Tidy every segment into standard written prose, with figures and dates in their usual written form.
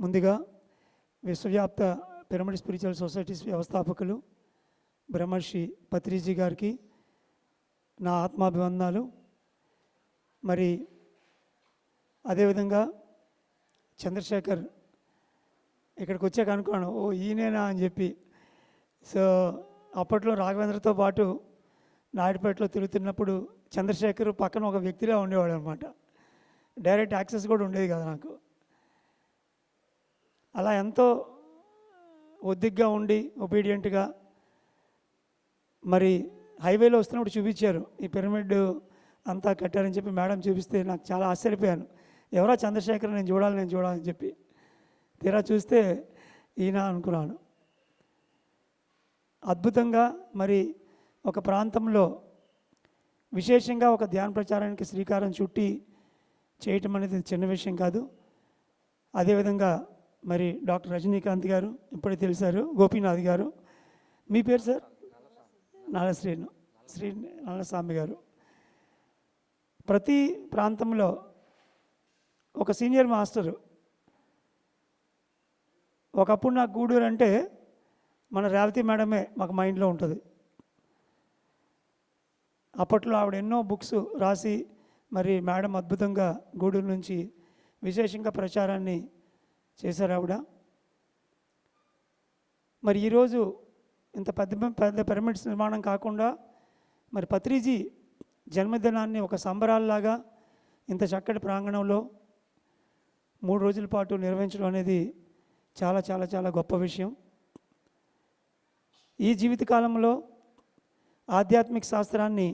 ముందుగా విశ్వవ్యాప్త pyramid spiritual societies వ్యవస్థాపకులు బ్రహ్మర్షి పత్రిజీ గారికి నా ఆత్మాభివందనాలు. మరి అదేవిధంగా చంద్రశేఖర్ ఇక్కడికి వచ్చాక అనుకున్నాను, ఓ ఈయనేనా అని చెప్పి. సో అప్పట్లో రాఘవేంద్రతో పాటు నాయుడుపేటలో తిరుగుతున్నప్పుడు చంద్రశేఖర్ పక్కన ఒక వ్యక్తిలా ఉండేవాడు అనమాట. డైరెక్ట్ యాక్సెస్ కూడా ఉండేది కదా నాకు. అలా ఎంతో ఒద్దిగ్గా ఉండి ఒబీడియంట్గా మరి హైవేలో వస్తున్నప్పుడు చూపించారు, ఈ పిరమిడ్ అంతా కట్టారని చెప్పి మేడం చూపిస్తే నాకు చాలా ఆశ్చర్యపోయాను. ఎవరో చంద్రశేఖర్ నేను చూడాలని చెప్పి తీరా చూస్తే ఈయన అనుకున్నాను. అద్భుతంగా మరి ఒక ప్రాంతంలో విశేషంగా ఒక ధ్యాన ప్రచారానికి శ్రీకారం చుట్టి చేయటం అనేది చిన్న విషయం కాదు. అదేవిధంగా మరి డాక్టర్ రజనీకాంత్ గారు ఇప్పుడే తెలిసారు, గోపీనాథ్ గారు, మీ పేరు సార్? నల్లస్వామి గారు. ప్రతి ప్రాంతంలో ఒక సీనియర్ మాస్టరు. ఒకప్పుడు నాకు గూడూరు అంటే మన రేవతి మేడమే మాకు మైండ్లో ఉంటుంది. అప్పట్లో ఆవిడ ఎన్నో బుక్స్ రాసి మరి మేడం అద్భుతంగా గూడూరు నుంచి విశేషంగా ప్రచారాన్ని చేశారు ఆవిడ. మరి ఈరోజు ఇంత పెద్ద పిరమిడ్స్ నిర్మాణం కాకుండా మరి పత్రిజీ జన్మదినాన్ని ఒక సంబరాల్లాగా ఇంత చక్కటి ప్రాంగణంలో 3 రోజుల పాటు నిర్వహించడం అనేది చాలా చాలా చాలా గొప్ప విషయం. ఈ జీవితకాలంలో ఆధ్యాత్మిక శాస్త్రాన్ని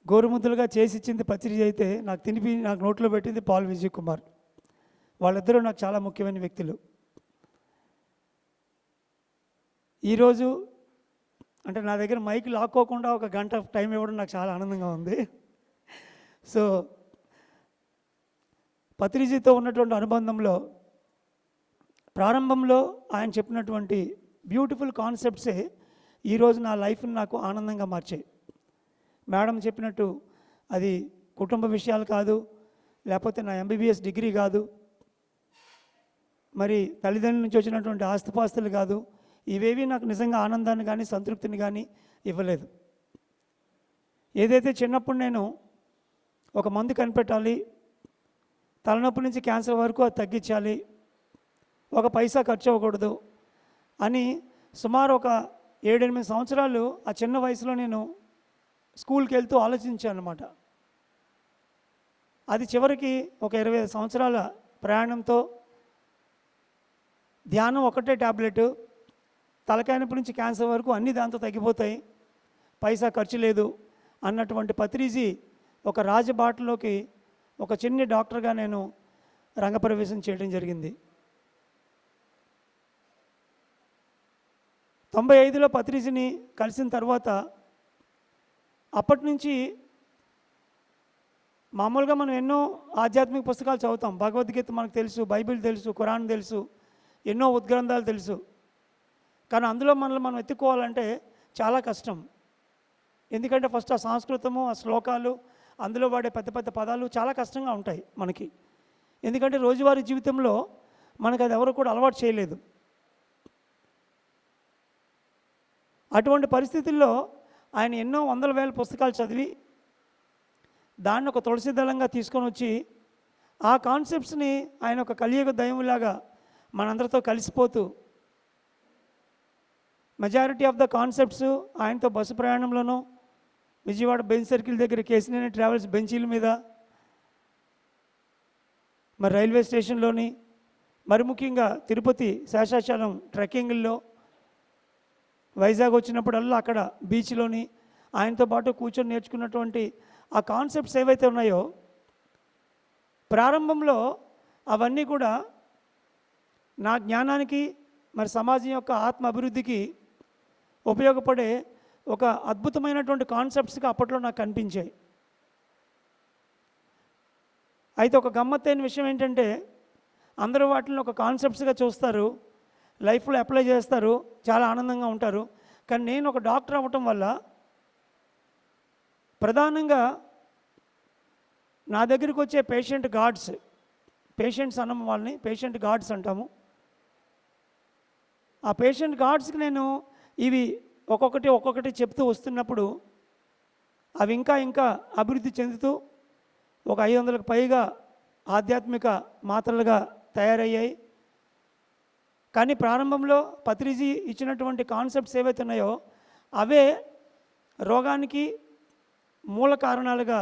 గోరుముద్దలుగా చేసిచ్చింది పత్రిజీ అయితే, నాకు నోట్లో పెట్టింది పాల్ విజయ్ కుమార్. వాళ్ళిద్దరూ నాకు చాలా ముఖ్యమైన వ్యక్తులు. ఈరోజు అంటే నా దగ్గర మైక్ లాక్కోకుండా ఒక గంట టైం ఇవ్వడం నాకు చాలా ఆనందంగా ఉంది. సో పత్రిజీతో ఉన్నటువంటి అనుబంధంలో ప్రారంభంలో ఆయన చెప్పినటువంటి బ్యూటిఫుల్ కాన్సెప్ట్సే ఈరోజు నా లైఫ్ని నాకు ఆనందంగా మార్చాయి. మేడం చెప్పినట్టు అది కుటుంబ విషయాలు కాదు, లేకపోతే నా ఎంబీబీఎస్ డిగ్రీ కాదు, మరి తల్లిదండ్రుల నుంచి వచ్చినటువంటి ఆస్తిపాస్తులు కాదు, ఇవేవి నాకు నిజంగా ఆనందాన్ని కానీ సంతృప్తిని కానీ ఇవ్వలేదు. ఏదైతే చిన్నప్పుడు నేను ఒక మందు కనిపెట్టాలి, తలనొప్పి నుంచి క్యాన్సర్ వరకు అది తగ్గించాలి, ఒక పైసా ఖర్చు అవ్వకూడదు అని సుమారు ఒక 7-8 సంవత్సరాలు ఆ చిన్న వయసులో నేను స్కూల్కి వెళ్తూ ఆలోచించాను అన్నమాట. అది చివరికి ఒక 25 సంవత్సరాల ప్రయాణంతో ధ్యానం ఒకటే ట్యాబ్లెట్, తలకాయ నొప్పి నుంచి క్యాన్సర్ వరకు అన్నీ దాంతో తగ్గిపోతాయి, పైసా ఖర్చు లేదు అన్నటువంటి పత్రిజీ ఒక రాజబాటలోకి ఒక చిన్న డాక్టర్గా నేను రంగప్రవేశం చేయడం జరిగింది. 95లో పత్రిజీని కలిసిన తర్వాత అప్పటి నుంచి మామూలుగా మనం ఎన్నో ఆధ్యాత్మిక పుస్తకాలు చదువుతాం. భగవద్గీత మనకు తెలుసు, బైబిల్ తెలుసు, ఖురాన్ తెలుసు, ఎన్నో ఉద్గ్రంథాలు తెలుసు. కానీ అందులో మనల్ని మనం ఎత్తుకోవాలంటే చాలా కష్టం. ఎందుకంటే ఫస్ట్ ఆ సంస్కృతము, ఆ శ్లోకాలు, అందులో వాడే పెద్ద పెద్ద పదాలు చాలా కష్టంగా ఉంటాయి మనకి. ఎందుకంటే రోజువారీ జీవితంలో మనకు అది ఎవరు కూడా అలవాటు చేయలేదు. అటువంటి పరిస్థితుల్లో ఆయన ఎన్నో వందల వేల పుస్తకాలు చదివి దాన్ని ఒక తులసి దళంగా తీసుకొని వచ్చి ఆ కాన్సెప్ట్స్ని ఆయన ఒక కలియుగ దైవంలాగా మనందరితో కలిసిపోతూ మెజారిటీ ఆఫ్ ద కాన్సెప్ట్స్ ఆయనతో బస్సు ప్రయాణంలోనూ, విజయవాడ బెంచ్ సర్కిల్ దగ్గర కేసినేని ట్రావెల్స్ బెంచీల మీద, మరి రైల్వే స్టేషన్లోని, మరి ముఖ్యంగా తిరుపతి శేషాచలం ట్రెక్కింగ్ల్లో, వైజాగ్ వచ్చినప్పుడల్లా అక్కడ బీచ్లోని ఆయనతో పాటు కూర్చొని నేర్చుకున్నటువంటి ఆ కాన్సెప్ట్స్ ఏవైతే ఉన్నాయో ప్రారంభంలో అవన్నీ కూడా నా జ్ఞానానికి మరి సమాజం యొక్క ఆత్మ అభివృద్ధికి ఉపయోగపడే ఒక అద్భుతమైనటువంటి కాన్సెప్ట్స్గా అప్పట్లో నాకు కనిపించాయి. అయితే ఒక గమ్మత్తైన విషయం ఏంటంటే అందరూ వాటిని ఒక కాన్సెప్ట్స్గా చూస్తారు, లైఫ్లో అప్లై చేస్తారు, చాలా ఆనందంగా ఉంటారు. కానీ నేను ఒక డాక్టర్ అవ్వటం వల్ల ప్రధానంగా నా దగ్గరికి వచ్చే పేషెంట్ గాడ్స్, పేషెంట్స్ అన్నాము వాళ్ళని, పేషెంట్ గార్డ్స్ అంటాము. ఆ పేషెంట్ గార్డ్స్కి నేను ఇవి ఒక్కొక్కటి చెప్తూ వస్తున్నప్పుడు అవి ఇంకా ఇంకా అభివృద్ధి చెందుతూ ఒక 500కు పైగా ఆధ్యాత్మిక మాత్రలుగా తయారయ్యాయి. కానీ ప్రారంభంలో పత్రిజీ ఇచ్చినటువంటి కాన్సెప్ట్స్ ఏవైతే ఉన్నాయో అవే రోగానికి మూల కారణాలుగా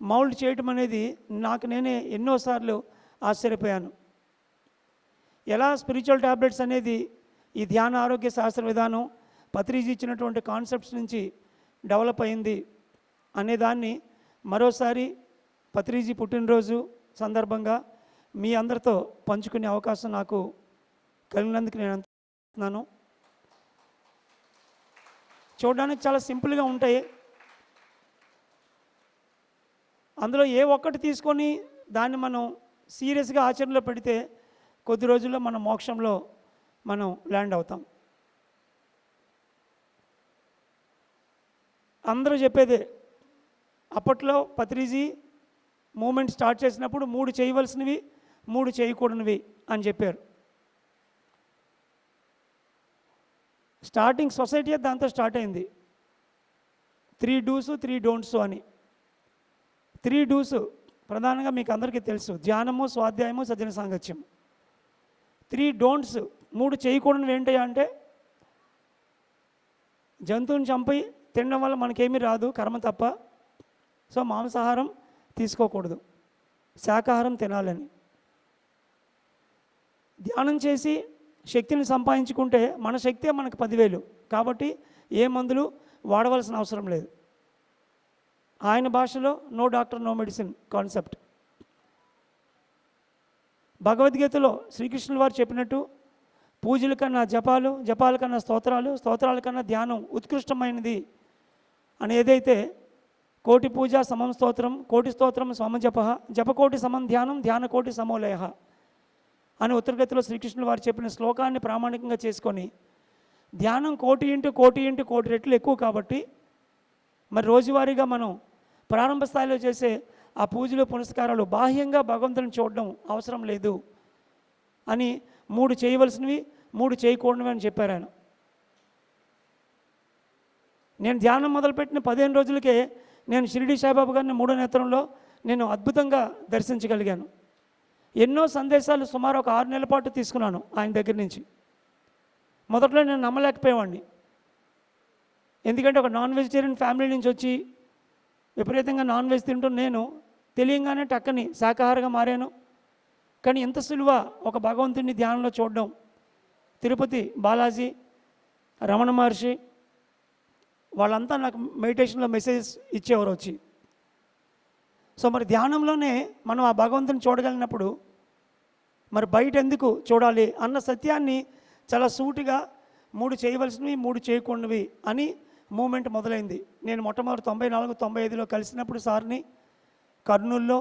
మౌల్డ్ చేయటం అనేది నాకు నేనే ఎన్నోసార్లు ఆశ్చర్యపోయాను. ఎలా స్పిరిచువల్ ట్యాబ్లెట్స్ అనేది ఈ ధ్యాన ఆరోగ్య శాస్త్ర విధానం పత్రిజీ ఇచ్చినటువంటి కాన్సెప్ట్స్ నుంచి డెవలప్ అయింది అనేదాన్ని మరోసారి పత్రిజీ పుట్టినరోజు సందర్భంగా మీ అందరితో పంచుకునే అవకాశం నాకు కలిగినందుకు నేను అనుకుంటున్నాను. చూడడానికి చాలా సింపుల్గా ఉంటాయి. అందులో ఏ ఒక్కటి తీసుకొని దాన్ని మనం సీరియస్గా ఆచరణలో పెడితే కొద్ది రోజుల్లో మన మోక్షంలో మనం ల్యాండ్ అవుతాం. అందరూ చెప్పేదే, అప్పట్లో పత్రిజీ మూమెంట్ స్టార్ట్ చేసినప్పుడు 3 చేయవలసినవి 3 చేయకూడనివి అని చెప్పారు. స్టార్టింగ్ సొసైటీ దాంతో స్టార్ట్ అయింది. 3 do's 3 don'ts అని. 3 do's ప్రధానంగా మీకు అందరికీ తెలుసు, ధ్యానము, స్వాధ్యాయము, సజ్జన సాంగత్యం. 3 don'ts 3 చేయకూడనివి ఏంటయ్యా అంటే, జంతువుని చంపి తినడం వల్ల మనకేమీ రాదు, కర్మ తప్ప. సో మాంసాహారం తీసుకోకూడదు, శాకాహారం తినాలని. ధ్యానం చేసి శక్తిని సంపాదించుకుంటే మన శక్తే మనకు 10,000, కాబట్టి ఏ మందులు వాడవలసిన అవసరం లేదు. ఆయన భాషలో no doctor no medicine concept. భగవద్గీతలో శ్రీకృష్ణుల వారు చెప్పినట్టు పూజల కన్నా జపాలు, జపాల కన్నా స్తోత్రాలు, స్తోత్రాల కన్నా ధ్యానం ఉత్కృష్టమైనది అని ఏదైతే, కోటి పూజ సమం స్తోత్రం, కోటి స్తోత్రం సమజప, జపకోటి సమం ధ్యానం, ధ్యానకోటి సమోలయ అని ఉత్తరగతిలో శ్రీకృష్ణుల వారు చెప్పిన శ్లోకాన్ని ప్రామాణికంగా చేసుకొని, ధ్యానం 1,000,000,000,000,000 రెట్లు ఎక్కువ కాబట్టి మరి రోజువారీగా మనం ప్రారంభ స్థాయిలో చేసే ఆ పూజలు పునస్కారాలు బాహ్యంగా భగవంతుని చూడడం అవసరం లేదు అని 3 చేయవలసినవి 3 చేయకూడనివి అని చెప్పారు ఆయన. నేను ధ్యానం మొదలుపెట్టిన 15 రోజులకే నేను షిరిడి సాయిబాబా గారిని 3వ నేత్రంలో నేను అద్భుతంగా దర్శించగలిగాను. ఎన్నో సందేశాలు సుమారు ఒక 6 నెలల పాటు తీసుకున్నాను ఆయన దగ్గర నుంచి. మొదట్లో నేను నమ్మలేకపోయేవాడిని, ఎందుకంటే ఒక నాన్ వెజిటేరియన్ ఫ్యామిలీ నుంచి వచ్చి విపరీతంగా నాన్ వెజ్ తింటూ నేను తెలియంగానే టక్కని శాకాహారంగా మారాను. కానీ ఎంత సులువ ఒక భగవంతుడిని ధ్యానంలో చూడడం. తిరుపతి బాలాజీ, రమణ మహర్షి వాళ్ళంతా నాకు మెడిటేషన్లో మెసేజెస్ ఇచ్చేవారు వచ్చి. సో మరి ధ్యానంలోనే మనం ఆ భగవంతుని చూడగలిగినప్పుడు మరి బయట ఎందుకు చూడాలి అన్న సత్యాన్ని చాలా సూటిగా 3 చేయవలసినవి 3 చేయకూడనివి అని మూమెంట్ మొదలైంది. నేను మొట్టమొదటి 94-95లో కలిసినప్పుడు సార్ని కర్నూల్లో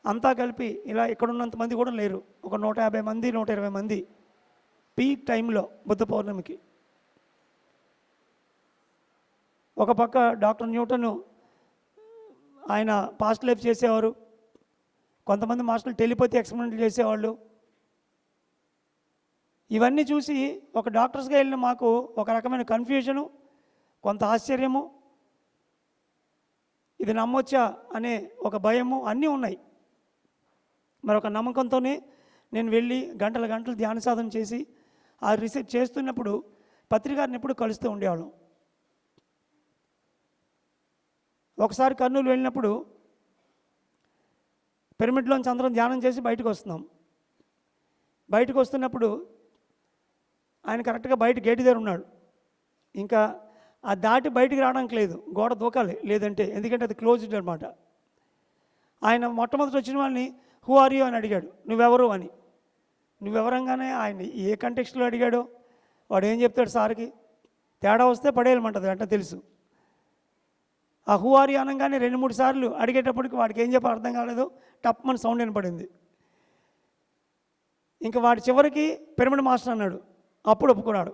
అంతా కలిపి ఇలా ఇక్కడున్నంత మంది కూడా లేరు, ఒక 150 మంది 120 మంది పీక్ టైంలో బుద్ధ పౌర్ణమికి. ఒక పక్క డాక్టర్ న్యూటన్ ఆయన పాస్ట్ లైఫ్ చేసేవారు, కొంతమంది మాస్టర్లు టెలిపతి ఎక్స్పెరిమెంట్లు చేసేవాళ్ళు. ఇవన్నీ చూసి ఒక డాక్టర్స్గా వెళ్ళిన మాకు ఒక రకమైన కన్ఫ్యూజను, కొంత ఆశ్చర్యము, ఇది నమ్మొచ్చా అనే ఒక భయము అన్నీ ఉన్నాయి. మరొక నమ్మకంతోనే నేను వెళ్ళి గంటలు ధ్యాన సాధన చేసి ఆ రీసెర్చ్ చేస్తున్నప్పుడు పత్రికారిని ఎప్పుడు కలుస్తూ ఉండేవాళ్ళం. ఒకసారి కర్నూలు వెళ్ళినప్పుడు పిరమిడ్లోంచి అందరం ధ్యానం చేసి బయటకు వస్తున్నాం. బయటకు వస్తున్నప్పుడు ఆయన కరెక్ట్గా బయట గేటు దగ్గర ఉన్నాడు. ఇంకా ఆ దాటి బయటికి రావడానికి లేదు, గోడ దూకాలి లేదంటే, ఎందుకంటే అది క్లోజ్డ్ అనమాట. ఆయన మొట్టమొదటి వచ్చిన వాళ్ళని హూ ఆర్ యూ అని అడిగాడు, నువ్వెవరు అని. నువ్వెవరంగానే ఆయన ఏ కంటెక్స్ట్లో అడిగాడో వాడు ఏం చెప్తాడు సార్కి, తేడా వస్తే పడేయమంటది అంటే తెలుసు. ఆ హూ ఆర్ యూ అనగానే 2-3 సార్లు అడిగేటప్పటికి వాడికి ఏం చెప్పి అర్థం కాలేదు, టప్ మన సౌండ్ వినపడింది. ఇంకా వాడి చివరికి పిరమిడ్ మాస్టర్ అన్నాడు, అప్పుడు ఒప్పుకున్నాడు.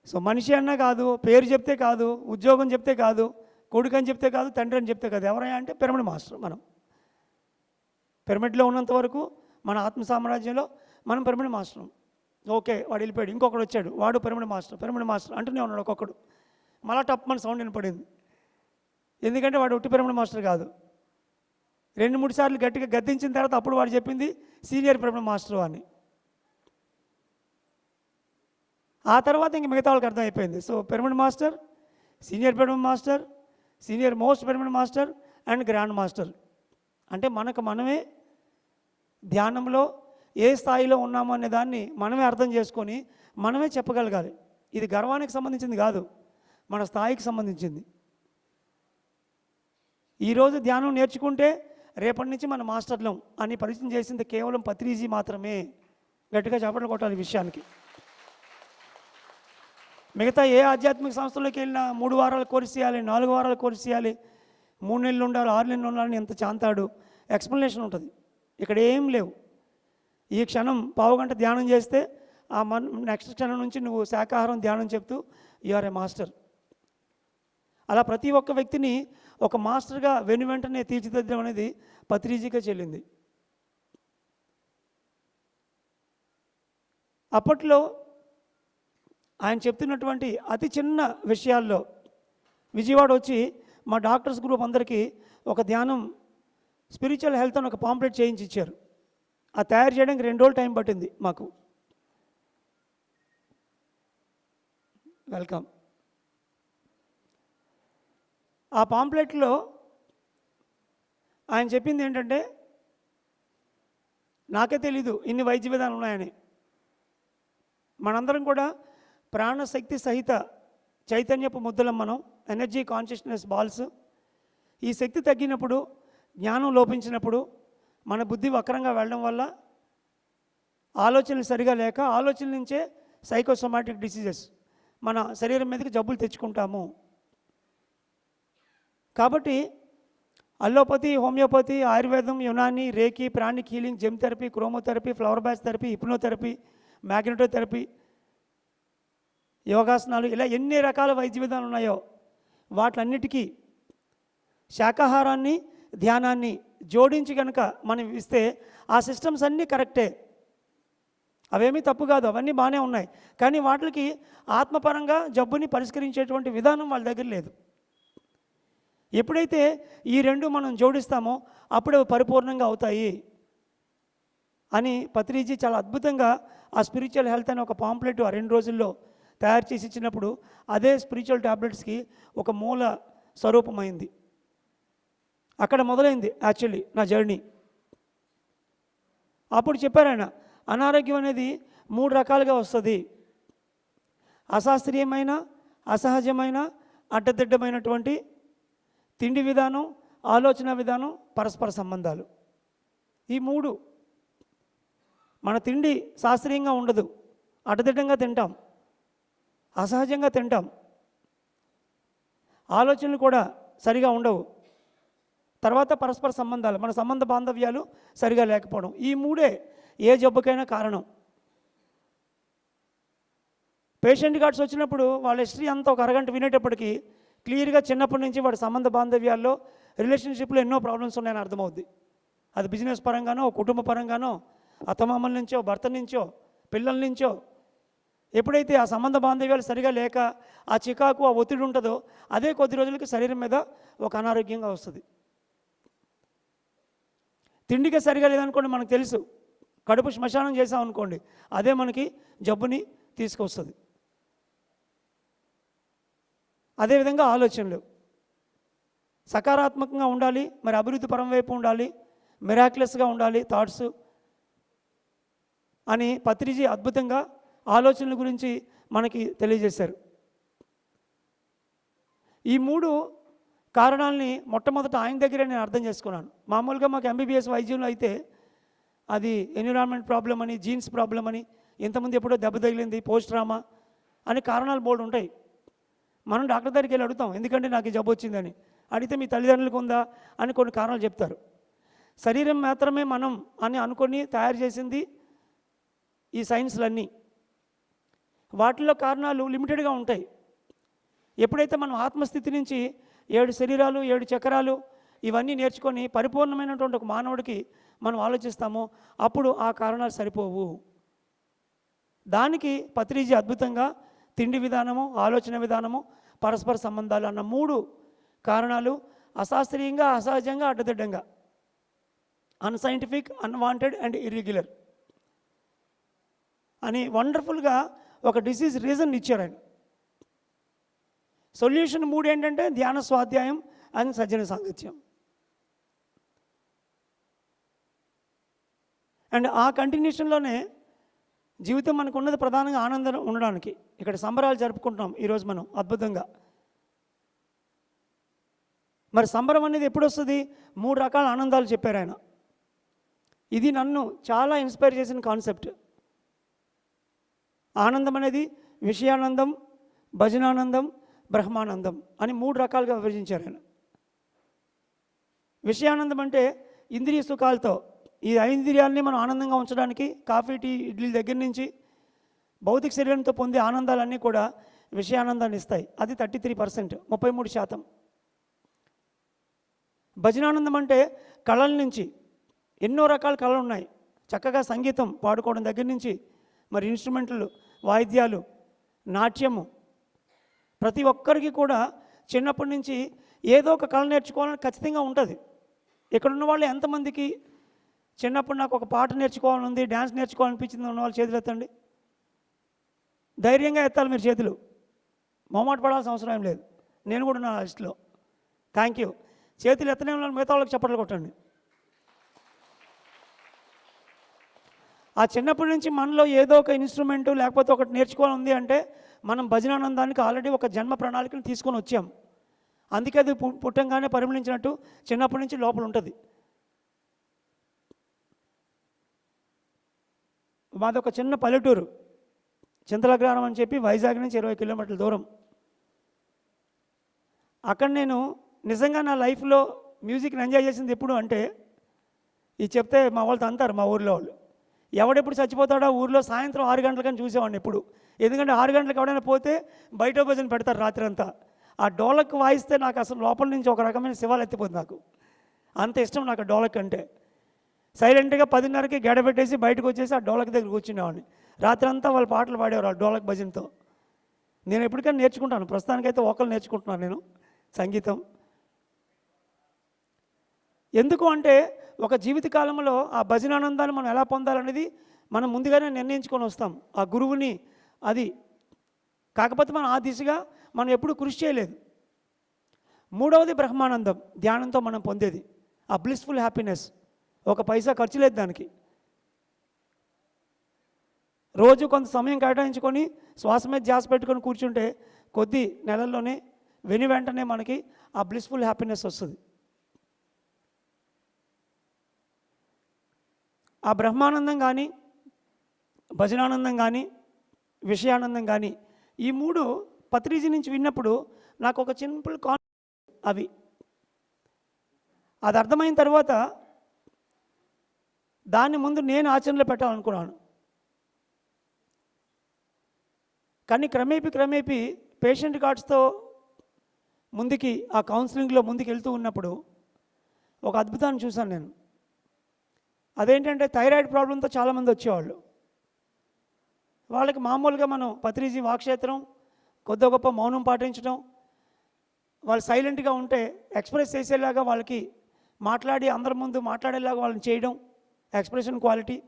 సో మనిషి అన్నా కాదు, పేరు చెప్తే కాదు, ఉద్యోగం చెప్తే కాదు, కొడుకు అని చెప్తే కాదు, తండ్రి అని చెప్తే కాదు, ఎవరైనా అంటే పిరమిడ్ మాస్టర్ మనం పిరమిడ్లో ఉన్నంత వరకు మన ఆత్మ సామ్రాజ్యంలో మనం పిరమిడ్ మాస్టర్. ఓకే, వాడు వెళ్ళిపోయాడు, ఇంకొకడు వచ్చాడు, వాడు పిరమిడ్ మాస్టర్ అంటూనే ఉన్నాడు ఒక్కొక్కడు. మళ్ళా టప్ మన సౌండ్ వినపడింది. ఎందుకంటే వాడు ఒట్టి పిరమిడ్ మాస్టర్ కాదు. 2-3 సార్లు గట్టిగా గద్దించిన తర్వాత అప్పుడు వాడు చెప్పింది సీనియర్ పిరమిడ్ మాస్టర్ అని. ఆ తర్వాత ఇంక మిగతా వాళ్ళకి అర్థమైపోయింది. So pyramid master, senior pyramid master, senior most pyramid master and grand master. అంటే మనకు మనమే ధ్యానంలో ఏ స్థాయిలో ఉన్నామో అనే దాన్ని మనమే అర్థం చేసుకొని మనమే చెప్పగలగాలి. ఇది గర్వానికి సంబంధించింది కాదు, మన స్థాయికి సంబంధించింది. ఈరోజు ధ్యానం నేర్చుకుంటే రేపటి నుంచి మన మాస్టర్లం అని పరిచయం చేసింది కేవలం పత్రిజీ మాత్రమే. గట్టిగా చప్పట్లు కొట్టాలి ఈ విషయానికి. మిగతా ఏ ఆధ్యాత్మిక సంస్థలోకి వెళ్ళినా 3 వారాలు కోర్సు చేయాలి, 4 వారాలు కోర్సు చేయాలి, 3 నెలలు ఉండాలి, 6 నెలలు ఉండాలని ఎంత చాంతాడు ఎక్స్ప్లెనేషన్ ఉంటుంది. ఇక్కడ ఏం లేవు. ఈ క్షణం పావుగంట ధ్యానం చేస్తే ఆ నెక్స్ట్ క్షణం నుంచి నువ్వు శాకాహారం ధ్యానం చెప్తూ యు ఆర్ ఏ మాస్టర్. అలా ప్రతి ఒక్క వ్యక్తిని ఒక మాస్టర్గా వెంటనే తీర్చిదిద్దడం అనేది పత్రిజీగా చెల్లింది. అప్పట్లో ఆయన చెప్తున్నటువంటి అతి చిన్న విషయాల్లో విజయవాడ వచ్చి మా డాక్టర్స్ గ్రూప్ అందరికీ ఒక ధ్యానం స్పిరిచువల్ హెల్త్ అని ఒక పాంప్లెట్ చేయించి ఇచ్చారు. ఆ తయారు చేయడానికి 2 రోజులు టైం పట్టింది మాకు. వెల్కమ్. ఆ పాంప్లెట్లో ఆయన చెప్పింది ఏంటంటే, నాకే తెలీదు ఇన్ని వైద్య విధానాలు ఉన్నాయని. మనందరం కూడా ప్రాణశక్తి సహిత చైతన్యపు ముద్దలం, మనం ఎనర్జీ కాన్షియస్నెస్ బాల్స్. ఈ శక్తి తగ్గినప్పుడు, జ్ఞానం లోపించినప్పుడు, మన బుద్ధి వక్రంగా వెళ్ళడం వల్ల, ఆలోచనలు సరిగా లేక, ఆలోచనల నుంచే సైకోసోమాటిక్ డిసీజెస్ మన శరీరం మీదకి జబ్బులు తెచ్చుకుంటాము. కాబట్టి అల్లోపతి, హోమియోపతి, ఆయుర్వేదం, Unani, reiki, pranic healing, gem therapy, chromotherapy, flower Bach therapy, hypnotherapy, magnetotherapy, యోగాసనాలు, ఇలా ఎన్ని రకాల వైద్య విధానాలు ఉన్నాయో వాటిలన్నిటికీ శాకాహారాన్ని, ధ్యానాన్ని జోడించి కనుక మనం ఇస్తే ఆ సిస్టమ్స్ అన్నీ కరెక్టే, అవేమీ తప్పు కాదు, అవన్నీ బాగానే ఉన్నాయి. కానీ వాటికి ఆత్మపరంగా జబ్బుని పరిష్కరించేటువంటి విధానం వాళ్ళ దగ్గర లేదు. ఎప్పుడైతే ఈ 2 మనం జోడిస్తామో అప్పుడే పరిపూర్ణంగా అవుతాయి అని పత్రిజీ చాలా అద్భుతంగా ఆ స్పిరిచువల్ హెల్త్ అనే ఒక పాంప్లెట్ ఆ 2 రోజుల్లో తయారు చేసి ఇచ్చినప్పుడు అదే స్పిరిచువల్ టాబ్లెట్స్కి ఒక మూల స్వరూపమైంది. అక్కడ మొదలైంది యాక్చువల్లీ నా జర్నీ. అప్పుడు చెప్పారు ఆయన, అనారోగ్యం అనేది 3 రకాలుగా వస్తుంది. అశాస్త్రీయమైన, అసహజమైన, అడ్డదిడ్డమైనటువంటి తిండి విధానం, ఆలోచన విధానం, పరస్పర సంబంధాలు. ఈ 3. మన తిండి శాస్త్రీయంగా ఉండదు, అడ్డదిడ్డంగా తింటాం, అసహజంగా తింటాం, ఆలోచనలు కూడా సరిగా ఉండవు. తర్వాత పరస్పర సంబంధాలు, మన సంబంధ బాంధవ్యాలు సరిగా లేకపోవడం. ఈ 3 ఏ జబ్బుకైనా కారణం. పేషెంట్ కార్డ్స్ వచ్చినప్పుడు వాళ్ళ హిస్టరీ అంతా ఒక అరగంట వినేటప్పటికీ క్లియర్గా చిన్నప్పటి నుంచి వాడి సంబంధ బాంధవ్యాల్లో, రిలేషన్షిప్లో ఎన్నో ప్రాబ్లమ్స్ ఉన్నాయని అర్థమవుద్ది. అది బిజినెస్ పరంగానో, కుటుంబ పరంగానో, అత్తమామల నుంచో, భర్త నుంచో, పిల్లల నుంచో. ఎప్పుడైతే ఆ సంబంధ బాంధవ్యాలు సరిగా లేక ఆ చికాకు, ఆ ఒత్తిడి ఉంటుందో అదే కొద్ది రోజులకి శరీరం మీద ఒక అనారోగ్యంగా వస్తుంది. తిండికి సరిగా లేదనుకోండి, మనకు తెలుసు, కడుపు శ్మశానం చేసామనుకోండి, అదే మనకి జబ్బుని తీసుకొస్తుంది. అదేవిధంగా ఆలోచనలు సకారాత్మకంగా ఉండాలి, మరి అభివృద్ధి పరం వైపు ఉండాలి, మిరాక్యులస్గా ఉండాలి థాట్స్ అని పత్రిజీ అద్భుతంగా ఆలోచనల గురించి మనకి తెలియజేశారు. ఈ 3 కారణాలని మొట్టమొదట ఆయన దగ్గరే నేను అర్థం చేసుకున్నాను. మామూలుగా మాకు ఎంబీబీఎస్ వైద్యంలో అయితే అది ఎన్విరాన్మెంట్ ప్రాబ్లం అని, జీన్స్ ప్రాబ్లం అని, ఇంతకుముందు ఎప్పుడో దెబ్బ తగిలింది, పోస్ట్ ట్రామా అని కారణాలు బోర్డు ఉంటాయి. మనం డాక్టర్ దగ్గరికి వెళ్ళి అడుగుతాం, ఎందుకంటే నాకు ఈ జబ్బు వచ్చిందని. అడిగితే మీ తల్లిదండ్రులకు ఉందా అని కొన్ని కారణాలు చెప్తారు. శరీరం మాత్రమే మనం అని అనుకొని తయారు చేసింది ఈ సైన్స్లన్నీ. వాటిల్లో కారణాలు లిమిటెడ్గా ఉంటాయి. ఎప్పుడైతే మనం ఆత్మస్థితి నుంచి 7 శరీరాలు, 7 చక్రాలు, ఇవన్నీ నేర్చుకొని పరిపూర్ణమైనటువంటి ఒక మానవుడికి మనం ఆలోచిస్తామో అప్పుడు ఆ కారణాలు సరిపోవు. దానికి పత్రిజీ అద్భుతంగా తిండి విధానము, ఆలోచన విధానము, పరస్పర సంబంధాలు అన్న 3 కారణాలు అశాస్త్రీయంగా, అసహజంగా, అడ్డదిడ్డంగా, అన్సైంటిఫిక్, అన్వాంటెడ్ అండ్ ఇర్రెగ్యులర్ అని వండర్ఫుల్గా ఒక డిసీజ్ రీజన్ ఇచ్చారు ఆయన. సొల్యూషన్ 3 ఏంటంటే ధ్యాన, స్వాధ్యాయం అండ్ సజ్జన సాంగత్యం. అండ్ ఆ కంటిన్యూషన్లోనే జీవితం మనకు ఉన్నది ప్రధానంగా ఆనందం ఉండడానికి. ఇక్కడ సంబరాలు జరుపుకుంటున్నాం ఈరోజు మనం అద్భుతంగా. మరి సంబరం అనేది ఎప్పుడు వస్తుంది? 3 రకాల ఆనందాలు చెప్పారు ఆయన. ఇది నన్ను చాలా ఇన్స్పైర్ చేసిన కాన్సెప్ట్. ఆనందం అనేది విషయానందం, భజనానందం, బ్రహ్మానందం అని 3 రకాలుగా విభజించారు ఆయన. విషయానందం అంటే ఇంద్రియ సుఖాలతో ఈ 5 ఇంద్రియాలని మనం ఆనందంగా ఉంచడానికి కాఫీ, టీ, ఇడ్లీ దగ్గర నుంచి భౌతిక శరీరంతో పొందే ఆనందాలన్నీ కూడా విషయానందాన్ని ఇస్తాయి. అది 33%, 33%. భజనానందం అంటే కళల నుంచి ఎన్నో రకాల కళలు ఉన్నాయి. చక్కగా సంగీతం పాడుకోవడం దగ్గర నుంచి మరి ఇన్స్ట్రుమెంట్లు, వాయిద్యాలు, నాట్యము, ప్రతి ఒక్కరికి కూడా చిన్నప్పటి నుంచి ఏదో ఒక కళ నేర్చుకోవాలని ఖచ్చితంగా ఉంటుంది. ఇక్కడ ఉన్న వాళ్ళు ఎంతమందికి చిన్నప్పుడు నాకు ఒక పాట నేర్చుకోవాలనుంది, డ్యాన్స్ నేర్చుకోవాలనిపించింది ఉన్న వాళ్ళు చేతులు ఎత్తండి. ధైర్యంగా ఎత్తాలి మీరు చేతులు, మొహమాట పడాల్సిన అవసరం ఏం లేదు. నేను కూడా నా లిస్టులో. Thank you. చేతులు ఎత్తనే ఉన్న మిగతా వాళ్ళకి చప్పట్లు కొట్టండి. ఆ చిన్నప్పటి నుంచి మనలో ఏదో ఒక ఇన్స్ట్రుమెంటు లేకపోతే ఒకటి నేర్చుకోవాలి అంటే మనం భజనానందానికి ఆల్రెడీ ఒక జన్మ ప్రణాళికను తీసుకొని వచ్చాం. అందుకే అది పుట్టంగానే పరిమళించినట్టు చిన్నప్పటి నుంచి లోపల ఉంటుంది. మాది ఒక చిన్న పల్లెటూరు, చింతలగ్రామం అని చెప్పి వైజాగ్ నుంచి 20 కిలోమీటర్ల దూరం. అక్కడ నేను నిజంగా నా లైఫ్లో మ్యూజిక్ని ఎంజాయ్ చేసింది ఎప్పుడు అంటే, ఇది చెప్తే మా వాళ్ళతో అంటారు మా ఊర్లో వాళ్ళు, ఎవడెప్పుడు చచ్చిపోతాడో ఊర్లో సాయంత్రం 6 గంటలకని చూసేవాడిని ఎప్పుడు. ఎందుకంటే 6 గంటలకు ఎవడైనా పోతే బయట భజన పెడతారు రాత్రి అంతా. ఆ డోలక్ వాయిస్తే నాకు అసలు లోపల నుంచి ఒక రకమైన శివాలు ఎత్తిపోతుంది. నాకు అంత ఇష్టం నాకు డోలక్ అంటే. సైలెంట్గా 10:30కి గడ పెట్టేసి బయటకు వచ్చేసి ఆ డోలక్ దగ్గర కూర్చునేవాడిని. రాత్రి అంతా వాళ్ళు పాటలు పాడేవారు ఆ డోలక్ భజనతో. నేను ఎప్పటికైనా నేర్చుకుంటాను. ప్రస్తుతానికైతే ఒకళ్ళు నేర్చుకుంటున్నాను నేను సంగీతం. ఎందుకు అంటే ఒక జీవితకాలంలో ఆ భజనానందాన్ని మనం ఎలా పొందాలనేది మనం ముందుగానే నిర్ణయించుకొని వస్తాం ఆ గురువుని. అది కాకపోతే మనం ఆ దిశగా మనం ఎప్పుడు కృషి చేయలేదు. 3వది బ్రహ్మానందం, ధ్యానంతో మనం పొందేది ఆ బ్లిస్ఫుల్ హ్యాపీనెస్. ఒక పైసా ఖర్చు లేదు దానికి. రోజు కొంత సమయం కేటాయించుకొని శ్వాస మీద ధ్యాస పెట్టుకొని కూర్చుంటే కొద్ది నెలల్లోనే వెంటనే మనకి ఆ బ్లిస్ఫుల్ హ్యాపీనెస్ వస్తుంది. ఆ బ్రహ్మానందం కానీ, భజనానందం కానీ, విషయానందం కానీ, ఈ 3 పత్రిజీ నుంచి విన్నప్పుడు నాకు ఒక సింపుల్ కాన్సెప్ట్ అవి. అది అర్థమైన తర్వాత దాన్ని ముందు నేను ఆచరణలో పెట్టాలనుకున్నాను. కానీ క్రమేపీ పేషెంట్ కార్డ్స్తో ముందుకి ఆ కౌన్సిలింగ్లో ముందుకు వెళ్తూ ఉన్నప్పుడు ఒక అద్భుతాన్ని చూశాను నేను. అదేంటంటే థైరాయిడ్ ప్రాబ్లంతో చాలామంది వచ్చేవాళ్ళు. వాళ్ళకి మామూలుగా మనం పత్రిజీ వాక్షేత్రం, కొద్ది గొప్ప మౌనం పాటించడం, వాళ్ళు సైలెంట్గా ఉంటే ఎక్స్ప్రెస్ చేసేలాగా వాళ్ళకి మాట్లాడి అందరి ముందు మాట్లాడేలాగా వాళ్ళని చేయడం, ఎక్స్ప్రెషన్ క్వాలిటీ,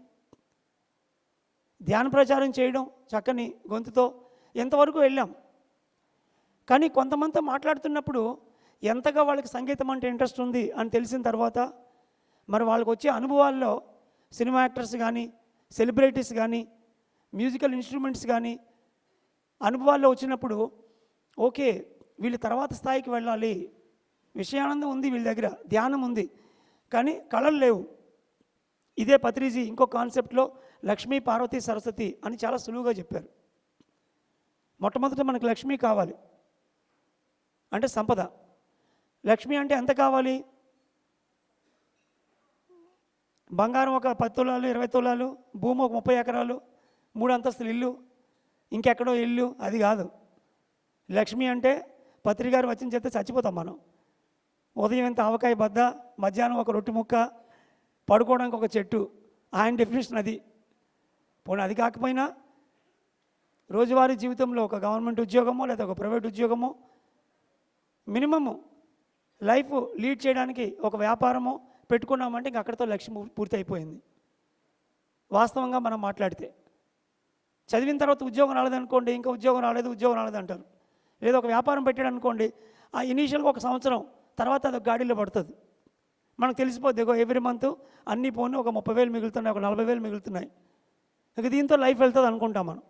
ధ్యాన ప్రచారం చేయడం చక్కని గొంతుతో, ఎంతవరకు వెళ్ళాం. కానీ కొంతమందితో మాట్లాడుతున్నప్పుడు ఎంతగా వాళ్ళకి సంగీతం అంటే ఇంట్రెస్ట్ ఉంది అని తెలిసిన తర్వాత మరి వాళ్ళకి వచ్చే అనుభవాల్లో సినిమా యాక్టర్స్ కానీ, సెలబ్రిటీస్ కానీ, మ్యూజికల్ ఇన్స్ట్రుమెంట్స్ కానీ అనుభవాల్లో వచ్చినప్పుడు ఓకే వీళ్ళు తర్వాత స్థాయికి వెళ్ళాలి, విషయానందం ఉంది వీళ్ళ దగ్గర, ధ్యానం ఉంది, కానీ కళలు లేవు. ఇదే పత్రిజీ ఇంకో కాన్సెప్ట్లో లక్ష్మీ, పార్వతి, సరస్వతి అని చాలా సులువుగా చెప్పారు. మొట్టమొదట మనకు లక్ష్మి కావాలి అంటే సంపద. లక్ష్మి అంటే ఎంత కావాలి? బంగారం ఒక 10 తులాలు, 20 తులాలు, భూమి ఒక 30 ఎకరాలు, 3 అంతస్తుల ఇల్లు, ఇంకెక్కడో ఇల్లు, అది కాదు. లక్ష్మి అంటే పత్రికారు వచ్చిన చేస్తే చచ్చిపోతాం మనం. ఉదయం ఇంత ఆవకాయ బద్ద, మధ్యాహ్నం ఒక రొట్టె ముక్క, పడుకోవడానికి ఒక చెట్టు. ఆయన డెఫినేషన్ అది. పోనీ అది కాకపోయినా రోజువారీ జీవితంలో ఒక గవర్నమెంట్ ఉద్యోగమో లేదా ఒక ప్రైవేట్ ఉద్యోగమో, మినిమము లైఫ్ లీడ్ చేయడానికి ఒక వ్యాపారమో పెట్టుకున్నామంటే ఇంక అక్కడితో లక్ష్యం పూర్తి అయిపోయింది. వాస్తవంగా మనం మాట్లాడితే చదివిన తర్వాత ఉద్యోగం రాలేదనుకోండి, ఇంకా ఉద్యోగం రాలేదంటారు. లేదా ఒక వ్యాపారం పెట్టాడు అనుకోండి, ఆ ఇనీషియల్గా ఒక సంవత్సరం తర్వాత అది గాడిలో పడుతుంది. మనకు తెలిసిపోద్ది, ఎవ్రీ మంత్ అన్నీ పోను ఒక 30,000 మిగులుతున్నాయి, ఒక 40,000 మిగులుతున్నాయి, ఇక దీంతో లైఫ్ వెళ్తుంది అనుకుంటాం మనం.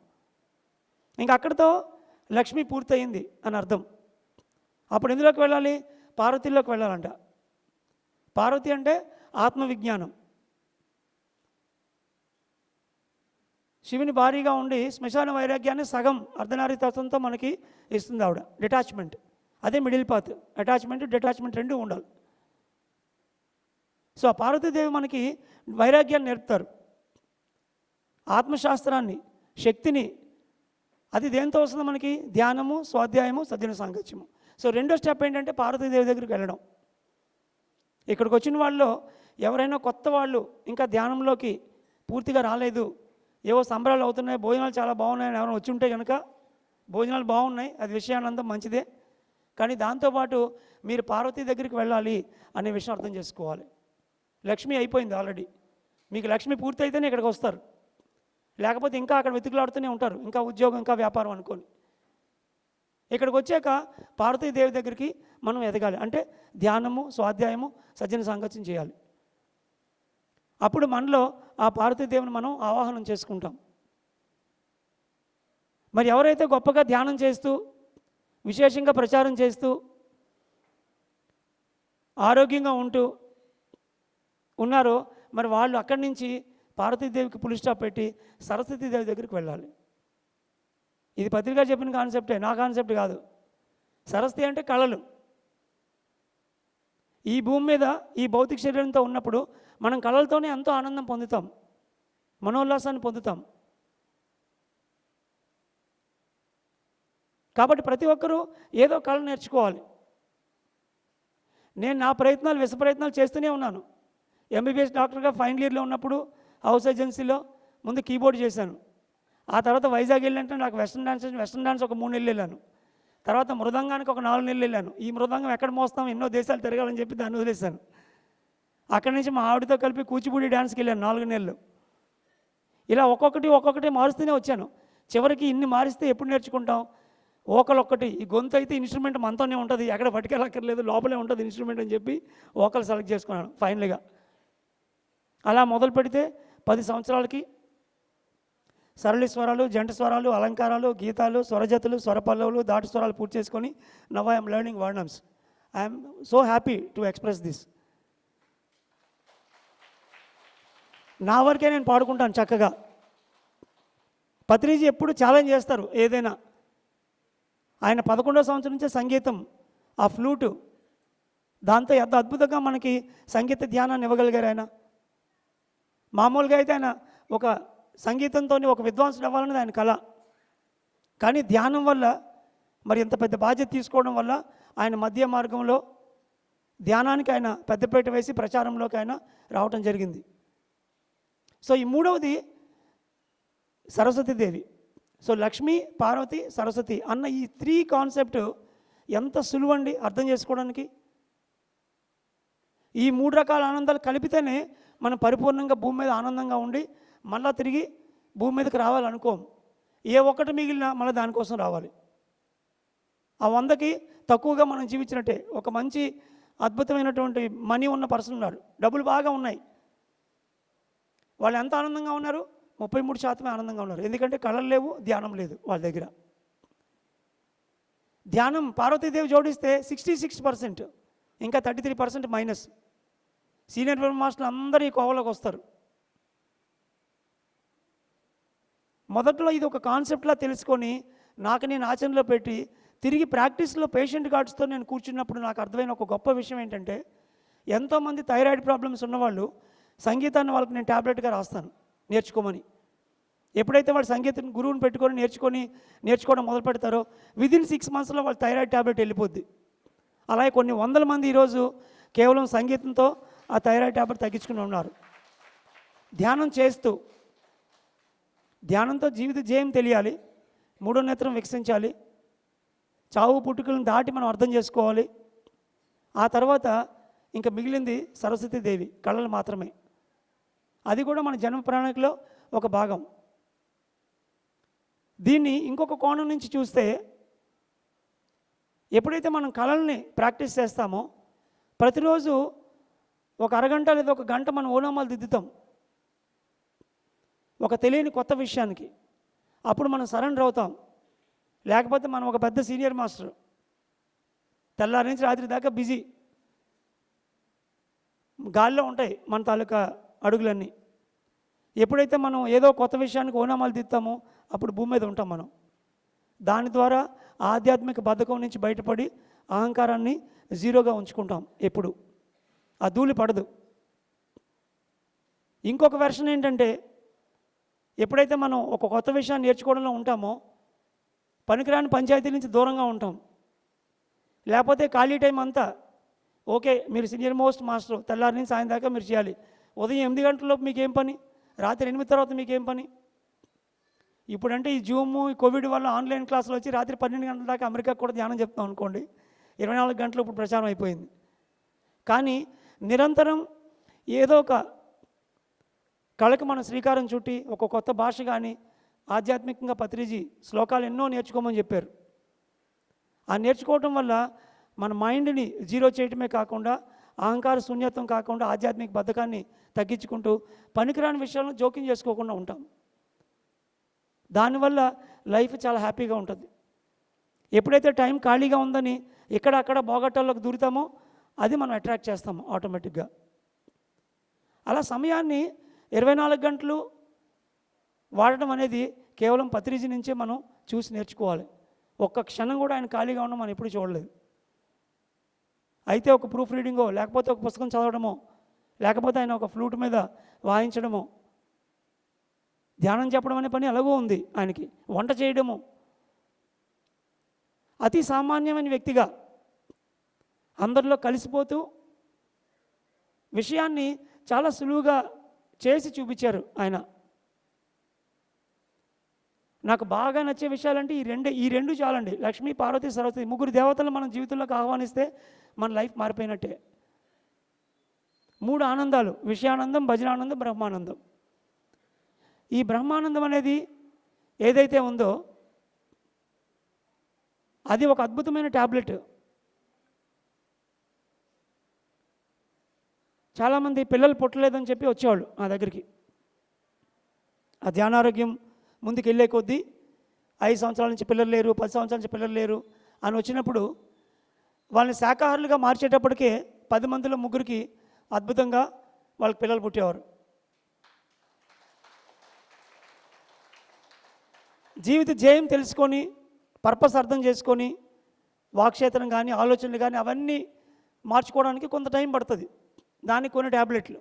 ఇంకా అక్కడితో లక్ష్మి పూర్తయింది అని అర్థం. అప్పుడు ఎందులోకి వెళ్ళాలి? పార్వతిలోకి వెళ్ళాలంట. పార్వతి అంటే ఆత్మవిజ్ఞానం. శివుని భారీగా ఉండి శ్మశాన వైరాగ్యాన్ని సగం అర్ధనారీతత్వంతో మనకి ఇస్తుంది ఆవిడ. డిటాచ్మెంట్, అదే మిడిల్ పాత్. అటాచ్మెంట్, డిటాచ్మెంట్ రెండు ఉండాలి. సో ఆ పార్వతీదేవి మనకి వైరాగ్యాన్ని నేర్పుతారు, ఆత్మశాస్త్రాన్ని, శక్తిని. అది దేంతో వస్తుంది మనకి? ధ్యానము, స్వాధ్యాయము, సజ్జన సాంగత్యము. సో రెండో స్టెప్ ఏంటంటే పార్వతీదేవి దగ్గరికి వెళ్ళడం. ఇక్కడికి వచ్చిన వాళ్ళు ఎవరైనా కొత్త వాళ్ళు ఇంకా ధ్యానంలోకి పూర్తిగా రాలేదు, ఏవో సంబరాలు అవుతున్నాయి, భోజనాలు చాలా బాగున్నాయని ఎవరైనా వచ్చి ఉంటే కనుక, భోజనాలు బాగున్నాయి, అది విషయానందం మంచిదే, కానీ దాంతోపాటు మీరు పార్వతీ దగ్గరికి వెళ్ళాలి అనే విషయం అర్థం చేసుకోవాలి. లక్ష్మి అయిపోయింది ఆల్రెడీ. మీకు లక్ష్మి పూర్తి అయితేనే ఇక్కడికి వస్తారు, లేకపోతే ఇంకా అక్కడ వెతుకులాడుతూనే ఉంటారు, ఇంకా ఉద్యోగం, ఇంకా వ్యాపారం అనుకోని. ఇక్కడికి వచ్చాక పార్వతీదేవి దగ్గరికి మనం ఎదగాలి అంటే ధ్యానము, స్వాధ్యాయము, సజ్జన సాంగత్యం చేయాలి. అప్పుడు మనలో ఆ పార్వతీదేవిని మనం ఆవాహనం చేసుకుంటాం. మరి ఎవరైతే గొప్పగా ధ్యానం చేస్తూ, విశేషంగా ప్రచారం చేస్తూ, ఆరోగ్యంగా ఉంటూ ఉన్నారో, మరి వాళ్ళు అక్కడి నుంచి పార్వతీదేవికి పులి స్టాప్ పెట్టి సరస్వతీదేవి దగ్గరికి వెళ్ళాలి. ఇది పత్రిక చెప్పిన కాన్సెప్టే, నా కాన్సెప్ట్ కాదు. సరస్వతి అంటే కళలు. ఈ భూమి మీద ఈ భౌతిక శరీరంతో ఉన్నప్పుడు మనం కళలతోనే ఎంతో ఆనందం పొందుతాం, మనోల్లాసాన్ని పొందుతాం. కాబట్టి ప్రతి ఒక్కరూ ఏదో కళ నేర్చుకోవాలి. నేను నా ప్రయత్నాలు, విష ప్రయత్నాలు చేస్తూనే ఉన్నాను. ఎంబీబీఎస్ డాక్టర్గా ఫైనల్ ఇయర్లో ఉన్నప్పుడు హౌస్ ఏజెన్సీలో ముందు కీబోర్డ్ చేశాను. ఆ తర్వాత వైజాగ్ వెళ్ళంటే నాకు వెస్ట్రన్ డాన్స్ ఒక 3 నెలలు వెళ్ళాను. తర్వాత మృదంగానికి ఒక 4 నెలలు వెళ్ళాను. ఈ మృదంగం ఎక్కడ మోస్తాం, ఎన్నో దేశాలు తిరగాలని చెప్పి దాన్ని వదిలేశాను. అక్కడి నుంచి మా ఆవిడతో కలిపి కూచిపూడి డ్యాన్స్కి వెళ్ళాను 4 నెలలు. ఇలా ఒక్కొక్కటి మారుస్తూనే వచ్చాను. చివరికి ఇన్ని మారిస్తే ఎప్పుడు నేర్చుకుంటాం? ఓకలొక్కటి. ఈ గొంతు అయితే ఇన్స్ట్రుమెంట్ మనతోనే ఉంటుంది, ఎక్కడ పట్టుకెళ్ళక్కర్లేదు, లోపలే ఉంటుంది ఇన్స్ట్రుమెంట్ అని చెప్పి ఓకలు సెలెక్ట్ చేసుకున్నాను ఫైనల్గా. అలా మొదలు పెడితే 10 సంవత్సరాలకి సరళి స్వరాలు, జంట స్వరాలు, అలంకారాలు, గీతాలు, స్వరజతులు, స్వరపల్లవులు, దాటి స్వరాలు పూర్తి చేసుకొని now I'm learning varnams. I'm so happy to express this. నా వరకే నేను పాడుకుంటాను చక్కగా. పత్రిజీ ఎప్పుడు ఛాలెంజ్ చేస్తారు ఏదైనా. ఆయన 11వ సంవత్సరం నుంచే సంగీతం, ఆ ఫ్లూటు, దాంతో ఎంత అద్భుతంగా మనకి సంగీత ధ్యానాన్ని ఇవ్వగలిగారు ఆయన. మామూలుగా అయితే ఆయన ఒక సంగీతంతో ఒక విద్వాంసుడు అవ్వాలనేది ఆయన కళ. కానీ ధ్యానం వల్ల, మరి ఎంత పెద్ద బాధ్యత తీసుకోవడం వల్ల ఆయన మధ్య మార్గంలో ధ్యానానికి ఆయన పెద్దపీట వేసి ప్రచారంలోకి ఆయన రావటం జరిగింది. సో ఈ మూడవది సరస్వతీదేవి. సో లక్ష్మి, పార్వతి, సరస్వతి అన్న ఈ 3 కాన్సెప్ట్ ఎంత సులువండి అర్థం చేసుకోవడానికి. ఈ 3 రకాల ఆనందాలు కలిపితేనే మనం పరిపూర్ణంగా భూమి మీద ఆనందంగా ఉండి మళ్ళీ తిరిగి భూమి మీదకి రావాలనుకోం. ఏ ఒక్కటి మిగిలినా మళ్ళీ దానికోసం రావాలి. ఆ 100కి తక్కువగా మనం జీవించినట్టే. ఒక మంచి అద్భుతమైనటువంటి మనీ ఉన్న పర్సన్ ఉన్నారు, డబ్బులు బాగా ఉన్నాయి, వాళ్ళు ఎంత ఆనందంగా ఉన్నారు? 33% ఆనందంగా ఉన్నారు. ఎందుకంటే కళలు లేవు, ధ్యానం లేదు వాళ్ళ దగ్గర. ధ్యానం పార్వతీదేవి జోడిస్తే 66%, ఇంకా 33% మైనస్. సీనియర్ బ్రహ్మ మాస్టర్లు అందరూ ఈ కోవలోకి వస్తారు. మొదట్లో ఇది ఒక కాన్సెప్ట్లా తెలుసుకొని నాకు నేను ఆచరణలో పెట్టి తిరిగి ప్రాక్టీస్లో పేషెంట్ కార్డ్స్తో నేను కూర్చున్నప్పుడు నాకు అర్థమైన ఒక గొప్ప విషయం ఏంటంటే, ఎంతోమంది థైరాయిడ్ ప్రాబ్లమ్స్ ఉన్నవాళ్ళు సంగీతాన్ని వాళ్ళకి నేను ట్యాబ్లెట్గా రాస్తాను నేర్చుకోమని. ఎప్పుడైతే వాళ్ళు సంగీతం గురువుని పెట్టుకొని నేర్చుకోవడం మొదలు పెడతారో విదిన్ 6 మంత్స్లో వాళ్ళ థైరాయిడ్ ట్యాబ్లెట్ వెళ్ళిపోద్ది. అలాగే కొన్ని వందల మంది ఈరోజు కేవలం సంగీతంతో ఆ థైరాయిడ్ ట్యాబ్లెట్ తగ్గించుకుని ఉన్నారు. ధ్యానం చేస్తూ, ధ్యానంతో జీవిత జయం తెలియాలి, మూడో నేత్రం వికసించాలి, చావు పుట్టుకలను దాటి మనం అర్థం చేసుకోవాలి. ఆ తర్వాత ఇంకా మిగిలింది సరస్వతీదేవి కళలు మాత్రమే. అది కూడా మన జన్మ ప్రణాళికలో ఒక భాగం. దీన్ని ఇంకొక కోణం నుంచి చూస్తే, ఎప్పుడైతే మనం కళల్ని ప్రాక్టీస్ చేస్తామో ప్రతిరోజు ఒక అరగంట లేదా ఒక గంట మనం ఓనామాలు దిద్దుతాం ఒక తెలియని కొత్త విషయానికి. అప్పుడు మనం సరెండర్ అవుతాం. లేకపోతే మనం ఒక పెద్ద సీనియర్ మాస్టర్, తెల్లారి నుంచి రాత్రి దాకా బిజీ, గాల్లో ఉంటాయి మన తాలూకా అడుగులన్నీ. ఎప్పుడైతే మనం ఏదో కొత్త విషయానికి ఓనామాలు దిద్దుతామో అప్పుడు భూమి మీద ఉంటాం మనం. దాని ద్వారా ఆధ్యాత్మిక బద్ధకం నుంచి బయటపడి అహంకారాన్ని జీరోగా ఉంచుకుంటాం. ఎప్పుడు ఆ ధూళి పడదు. ఇంకొక వెర్షన్ ఏంటంటే, ఎప్పుడైతే మనం ఒక కొత్త విషయాన్ని నేర్చుకోవడంలో ఉంటామో పనికిరాని పంచాయతీ నుంచి దూరంగా ఉంటాం. లేకపోతే ఖాళీ టైం అంతా ఓకే, మీరు సీనియర్ మోస్ట్ మాస్టర్, తెల్లారి నుంచి సాయం దాకా మీరు చేయాలి. ఉదయం 8 గంటలలోపు మీకేం పని, రాత్రి 8 తర్వాత మీకేం పని. ఇప్పుడంటే ఈ జూము, ఈ కోవిడ్ వల్ల ఆన్లైన్ క్లాసులు వచ్చి రాత్రి 12 గంటల దాకా అమెరికాకు కూడా ధ్యానం చెప్తాం అనుకోండి. 24 గంటలు ఇప్పుడు ప్రచారం అయిపోయింది. కానీ నిరంతరం ఏదో ఒక కళకి మనం శ్రీకారం చుట్టి ఒక కొత్త భాష కానీ, ఆధ్యాత్మికంగా పత్రిజీ శ్లోకాలు ఎన్నో నేర్చుకోమని చెప్పారు. ఆ నేర్చుకోవటం వల్ల మన మైండ్ని జీరో చేయటమే కాకుండా, అహంకార శూన్యత్వం కాకుండా, ఆధ్యాత్మిక బద్ధకాన్ని తగ్గించుకుంటూ పనికిరాని విషయాలను జోక్యం చేసుకోకుండా ఉంటాం. దానివల్ల లైఫ్ చాలా హ్యాపీగా ఉంటుంది. ఎప్పుడైతే టైం ఖాళీగా ఉందని ఇక్కడ అక్కడ బోగట్టాల్లోకి దూరుతామో అది మనం అట్రాక్ట్ చేస్తాము ఆటోమేటిక్గా. అలా సమయాన్ని 24 గంటలు వాడటం అనేది కేవలం పత్రిజీ నుంచే మనం చూసి నేర్చుకోవాలి. ఒక్క క్షణం కూడా ఆయన ఖాళీగా ఉండడం మనం ఎప్పుడు చూడలేదు. అయితే ఒక ప్రూఫ్ రీడింగో, లేకపోతే ఒక పుస్తకం చదవడమో, లేకపోతే ఆయన ఒక ఫ్లూట్ మీద వాయించడమో, ధ్యానం చెప్పడం అనే పని అలాగూ ఉంది ఆయనకి. వంట చేయడము, అతి సామాన్యమైన వ్యక్తిగా అందరిలో కలిసిపోతూ విషయాన్ని చాలా సులువుగా చేసి చూపించారు ఆయన. నాకు బాగా నచ్చే విషయాలంటే ఈ రెండు చాలండి. లక్ష్మీ, పార్వతి, సరస్వతి ముగ్గురు దేవతలు మన జీవితంలోకి ఆహ్వానిస్తే మన లైఫ్ మారిపోయినట్టే. 3 ఆనందాలు: విషయానందం, భజనానందం, బ్రహ్మానందం. ఈ బ్రహ్మానందం అనేది ఏదైతే ఉందో అది ఒక అద్భుతమైన ట్యాబ్లెట్. చాలామంది పిల్లలు పుట్టలేదని చెప్పి వచ్చేవాళ్ళు నా దగ్గరికి. ఆ ధ్యానారోగ్యం ముందుకు వెళ్ళే కొద్దీ 5 సంవత్సరాల నుంచి పిల్లలు లేరు, 10 సంవత్సరాల నుంచి పిల్లలు లేరు అని వచ్చినప్పుడు వాళ్ళని శాకాహారులుగా మార్చేటప్పటికే 10 మందిలో 3కి అద్భుతంగా వాళ్ళకి పిల్లలు పుట్టేవారు. జీవిత జయం తెలుసుకొని, పర్పస్ అర్థం చేసుకొని, వాక్క్షేత్రం కానీ, ఆలోచనలు కానీ అవన్నీ మార్చుకోవడానికి కొంత టైం పడుతుంది. దానికి కొన్ని ట్యాబ్లెట్లు.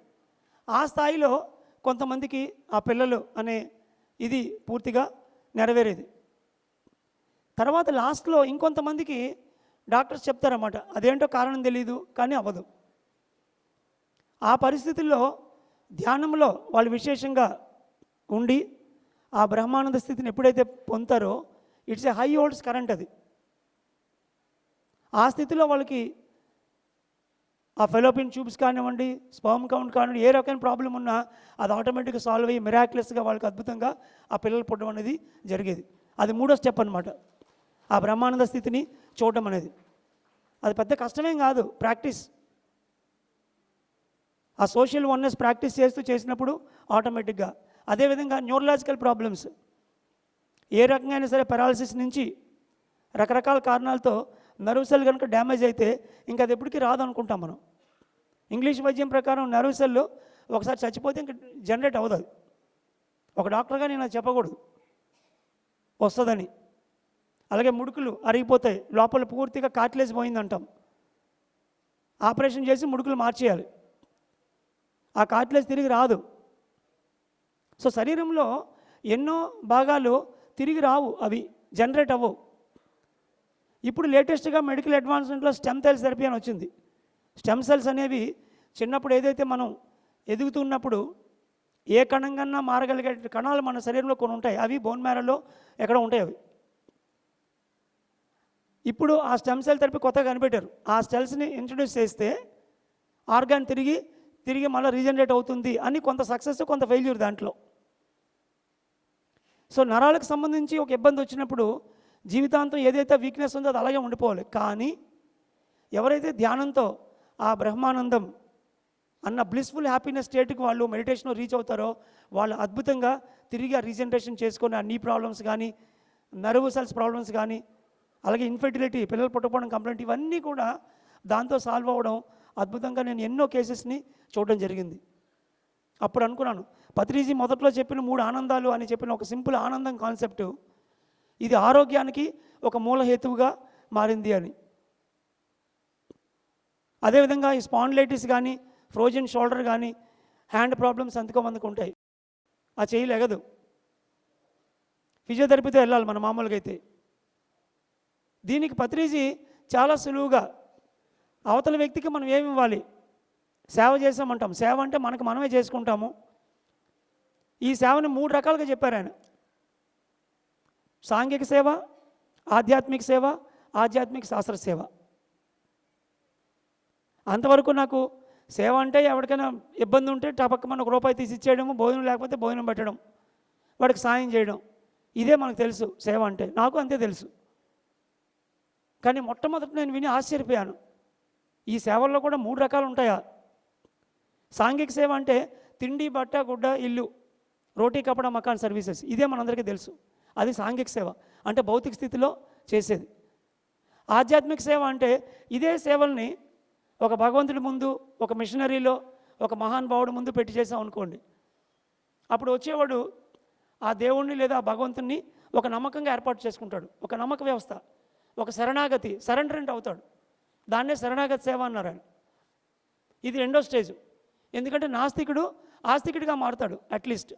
ఆ స్థాయిలో కొంతమందికి ఆ పిల్లలు అనే ఇది పూర్తిగా నెరవేరేది. తర్వాత లాస్ట్లో ఇంకొంతమందికి డాక్టర్స్ చెప్తారన్నమాట, అదేంటో కారణం తెలియదు కానీ అవ్వదు. ఆ పరిస్థితుల్లో ధ్యానంలో వాళ్ళు విశేషంగా ఉండి ఆ బ్రహ్మానంద స్థితిని ఎప్పుడైతే పొందుతారో it's a high volts current. అది ఆ స్థితిలో వాళ్ళకి ఆ ఫెలోపియన్ ట్యూబ్స్ కానివ్వండి, స్పర్మ్ కౌంట్ కానివ్వండి, ఏ రకమైన ప్రాబ్లం ఉన్నా అది ఆటోమేటిక్గా సాల్వ్ అయ్యి మిరాక్యులస్గా వాళ్ళకి అద్భుతంగా ఆ పిల్లలు పుట్టడం అనేది జరిగేది. అది 3వ స్టెప్ అనమాట, ఆ బ్రహ్మానంద స్థితిని చూడడం అనేది. అది పెద్ద కష్టమేం కాదు, ప్రాక్టీస్. ఆ సోషల్ వన్నెస్ ప్రాక్టీస్ చేసినప్పుడు ఆటోమేటిక్గా. అదేవిధంగా న్యూరలాజికల్ ప్రాబ్లమ్స్, ఏ రకంగా అయినా సరే పెరాలసిస్ నుంచి రకరకాల కారణాలతో నర్వ్ సెల్ కనుక డ్యామేజ్ అయితే ఇంకా అది ఎప్పటికీ రాదు అనుకుంటాం మనం. ఇంగ్లీష్ వైద్యం ప్రకారం నర్వ్ సెల్ ఒకసారి చచ్చిపోతే ఇంకా జనరేట్ అవ్వదు. అది ఒక డాక్టర్గా నేను అది చెప్పకూడదు, వస్తుందని. అలాగే ముడుకులు అరిగిపోతాయి, లోపల పూర్తిగా కార్టిలేజ్ పోయిందంటాం. ఆపరేషన్ చేసి ముడుకులు మార్చేయాలి, ఆ కార్టిలేజ్ తిరిగి రాదు. సో శరీరంలో ఎన్నో భాగాలు తిరిగి రావు, అవి జనరేట్ అవ్వవు. ఇప్పుడు లేటెస్ట్గా మెడికల్ అడ్వాన్స్మెంట్లో స్టెమ్ సెల్స్ థెరపీ అని వచ్చింది. స్టెమ్ సెల్స్ అనేవి చిన్నప్పుడు ఏదైతే మనం ఎదుగుతున్నప్పుడు ఏ కణంగా మారగలిగే కణాలు మన శరీరంలో కొన్ని ఉంటాయి. అవి బోన్ మ్యారోలో ఎక్కడ ఉంటాయి అవి. ఇప్పుడు ఆ స్టెమ్ సెల్ థెరపీ కొత్తగా కనిపెట్టారు. ఆ సెల్స్ని ఇంట్రడ్యూస్ చేస్తే ఆర్గాన్ తిరిగి మళ్ళీ రీజనరేట్ అవుతుంది అని కొంత సక్సెస్ కొంత ఫెయిల్యూర్ దాంట్లో. సో నరాలకు సంబంధించి ఒక ఇబ్బంది వచ్చినప్పుడు జీవితాంతం ఏదైతే వీక్నెస్ ఉందో అది అలాగే ఉండిపోవాలి. కానీ ఎవరైతే ధ్యానంతో ఆ బ్రహ్మానందం అన్న బ్లిస్ఫుల్ హ్యాపీనెస్ స్టేట్కి వాళ్ళు మెడిటేషన్లో రీచ్ అవుతారో వాళ్ళు అద్భుతంగా తిరిగి ఆ రీజనరేషన్ చేసుకొని ఆ నీ ప్రాబ్లమ్స్ కానీ నర్వ్ సెల్స్ ప్రాబ్లమ్స్ కానీ అలాగే ఇన్ఫెర్టిలిటీ పిల్లలు పుట్టకపోవడం కంప్లైంట్ ఇవన్నీ కూడా దాంతో సాల్వ్ అవ్వడం అద్భుతంగా నేను ఎన్నో కేసెస్ని చూడడం జరిగింది. అప్పుడు అనుకున్నాను పత్రిజీ మొదట్లో చెప్పిన 3 ఆనందాలు అని చెప్పిన ఒక సింపుల్ ఆనందం కాన్సెప్టు ఇది ఆరోగ్యానికి ఒక మూలహేతువుగా మారింది అని. అదేవిధంగా ఈ స్పాండిలైటిస్ కానీ ఫ్రోజన్ షోల్డర్ కానీ హ్యాండ్ ప్రాబ్లమ్స్ ఎంతకో మందికి ఉంటాయి. ఆ చేయలేగదు, ఫిజియోథెరపీతో వెళ్ళాలి మన మామూలుగా అయితే. దీనికి పత్రిజీ చాలా సులువుగా అవతల వ్యక్తికి మనం ఏమి ఇవ్వాలి, సేవ చేసామంటాం. సేవ అంటే మనకు మనమే చేసుకుంటాము. ఈ సేవని 3 రకాలుగా చెప్పారు ఆయన. సాంఘిక సేవ, ఆధ్యాత్మిక సేవ, ఆధ్యాత్మిక శాస్త్ర సేవ. అంతవరకు నాకు సేవ అంటే ఎవరికైనా ఇబ్బంది ఉంటే టపక్కమని ₹1 తీసి ఇచ్చేయడము, భోజనం లేకపోతే భోజనం పెట్టడం, వాడికి సాయం చేయడం, ఇదే మనకు తెలుసు సేవ అంటే. నాకు అంతే తెలుసు. కానీ మొట్టమొదటి నేను విని ఆశ్చర్యపోయాను, ఈ సేవల్లో కూడా 3 రకాలు ఉంటాయా? సాంఘిక సేవ అంటే తిండి, బట్ట, గుడ్డ, ఇల్లు, రోటీ, కపడా, మకాన్ సర్వీసెస్, ఇదే మనందరికీ తెలుసు. అది సాంఘిక సేవ అంటే భౌతిక స్థితిలో చేసేది. ఆధ్యాత్మిక సేవ అంటే ఇదే సేవల్ని ఒక భగవంతుడి ముందు, ఒక మిషనరీలో, ఒక మహానుభావుడి ముందు పెట్టి చేసాం అనుకోండి. అప్పుడు వచ్చేవాడు ఆ దేవుణ్ణి లేదా ఆ భగవంతుని ఒక నమ్మకంగా ఏర్పాటు చేసుకుంటాడు. ఒక నమ్మక వ్యవస్థ, ఒక శరణాగతి, సరెండరెంట్ అవుతాడు. దాన్నే శరణాగతి సేవ అన్నారు ఆయన. ఇది 2వ స్టేజ్. ఎందుకంటే నాస్తికుడు ఆస్తికుడిగా మారుతాడు అట్లీస్ట్.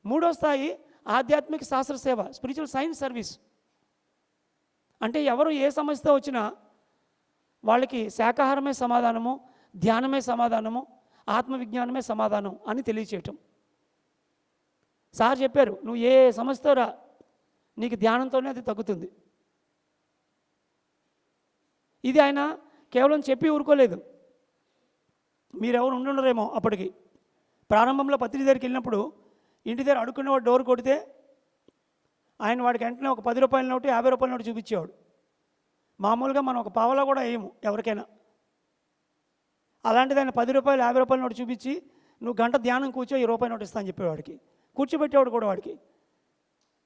3వ స్థాయి ఆధ్యాత్మిక శాస్త్ర సేవ, స్పిరిచువల్ సైన్స్ సర్వీస్. అంటే ఎవరు ఏ సమస్యతో వచ్చినా వాళ్ళకి శాకాహారమే సమాధానము, ధ్యానమే సమాధానము, ఆత్మవిజ్ఞానమే సమాధానం అని తెలియచేయటం. సార్ చెప్పారు, నువ్వు ఏ సమస్యతో రా, నీకు ధ్యానంతోనే అది తగ్గుతుంది. ఇది ఆయన కేవలం చెప్పి ఊరుకోలేదు. మీరెవరు ఉండుండరేమో అప్పటికి. ప్రారంభంలో పత్రిక దగ్గరికి వెళ్ళినప్పుడు ఇంటి దగ్గర అడుక్కునేవాడు డోర్ కొడితే ఆయన వాడికి వెంటనే ఒక ₹10 నోటు, ₹50 నోటు చూపించేవాడు. మామూలుగా మనం ఒక పావలా కూడా వేయము ఎవరికైనా. అలాంటిది ఆయన ₹10, ₹50 నోటు చూపించి నువ్వు గంట ధ్యానం కూర్చో, ₹1 నోటు ఇస్తా అని చెప్పేవాడికి. కూర్చోబెట్టేవాడు కూడా వాడికి.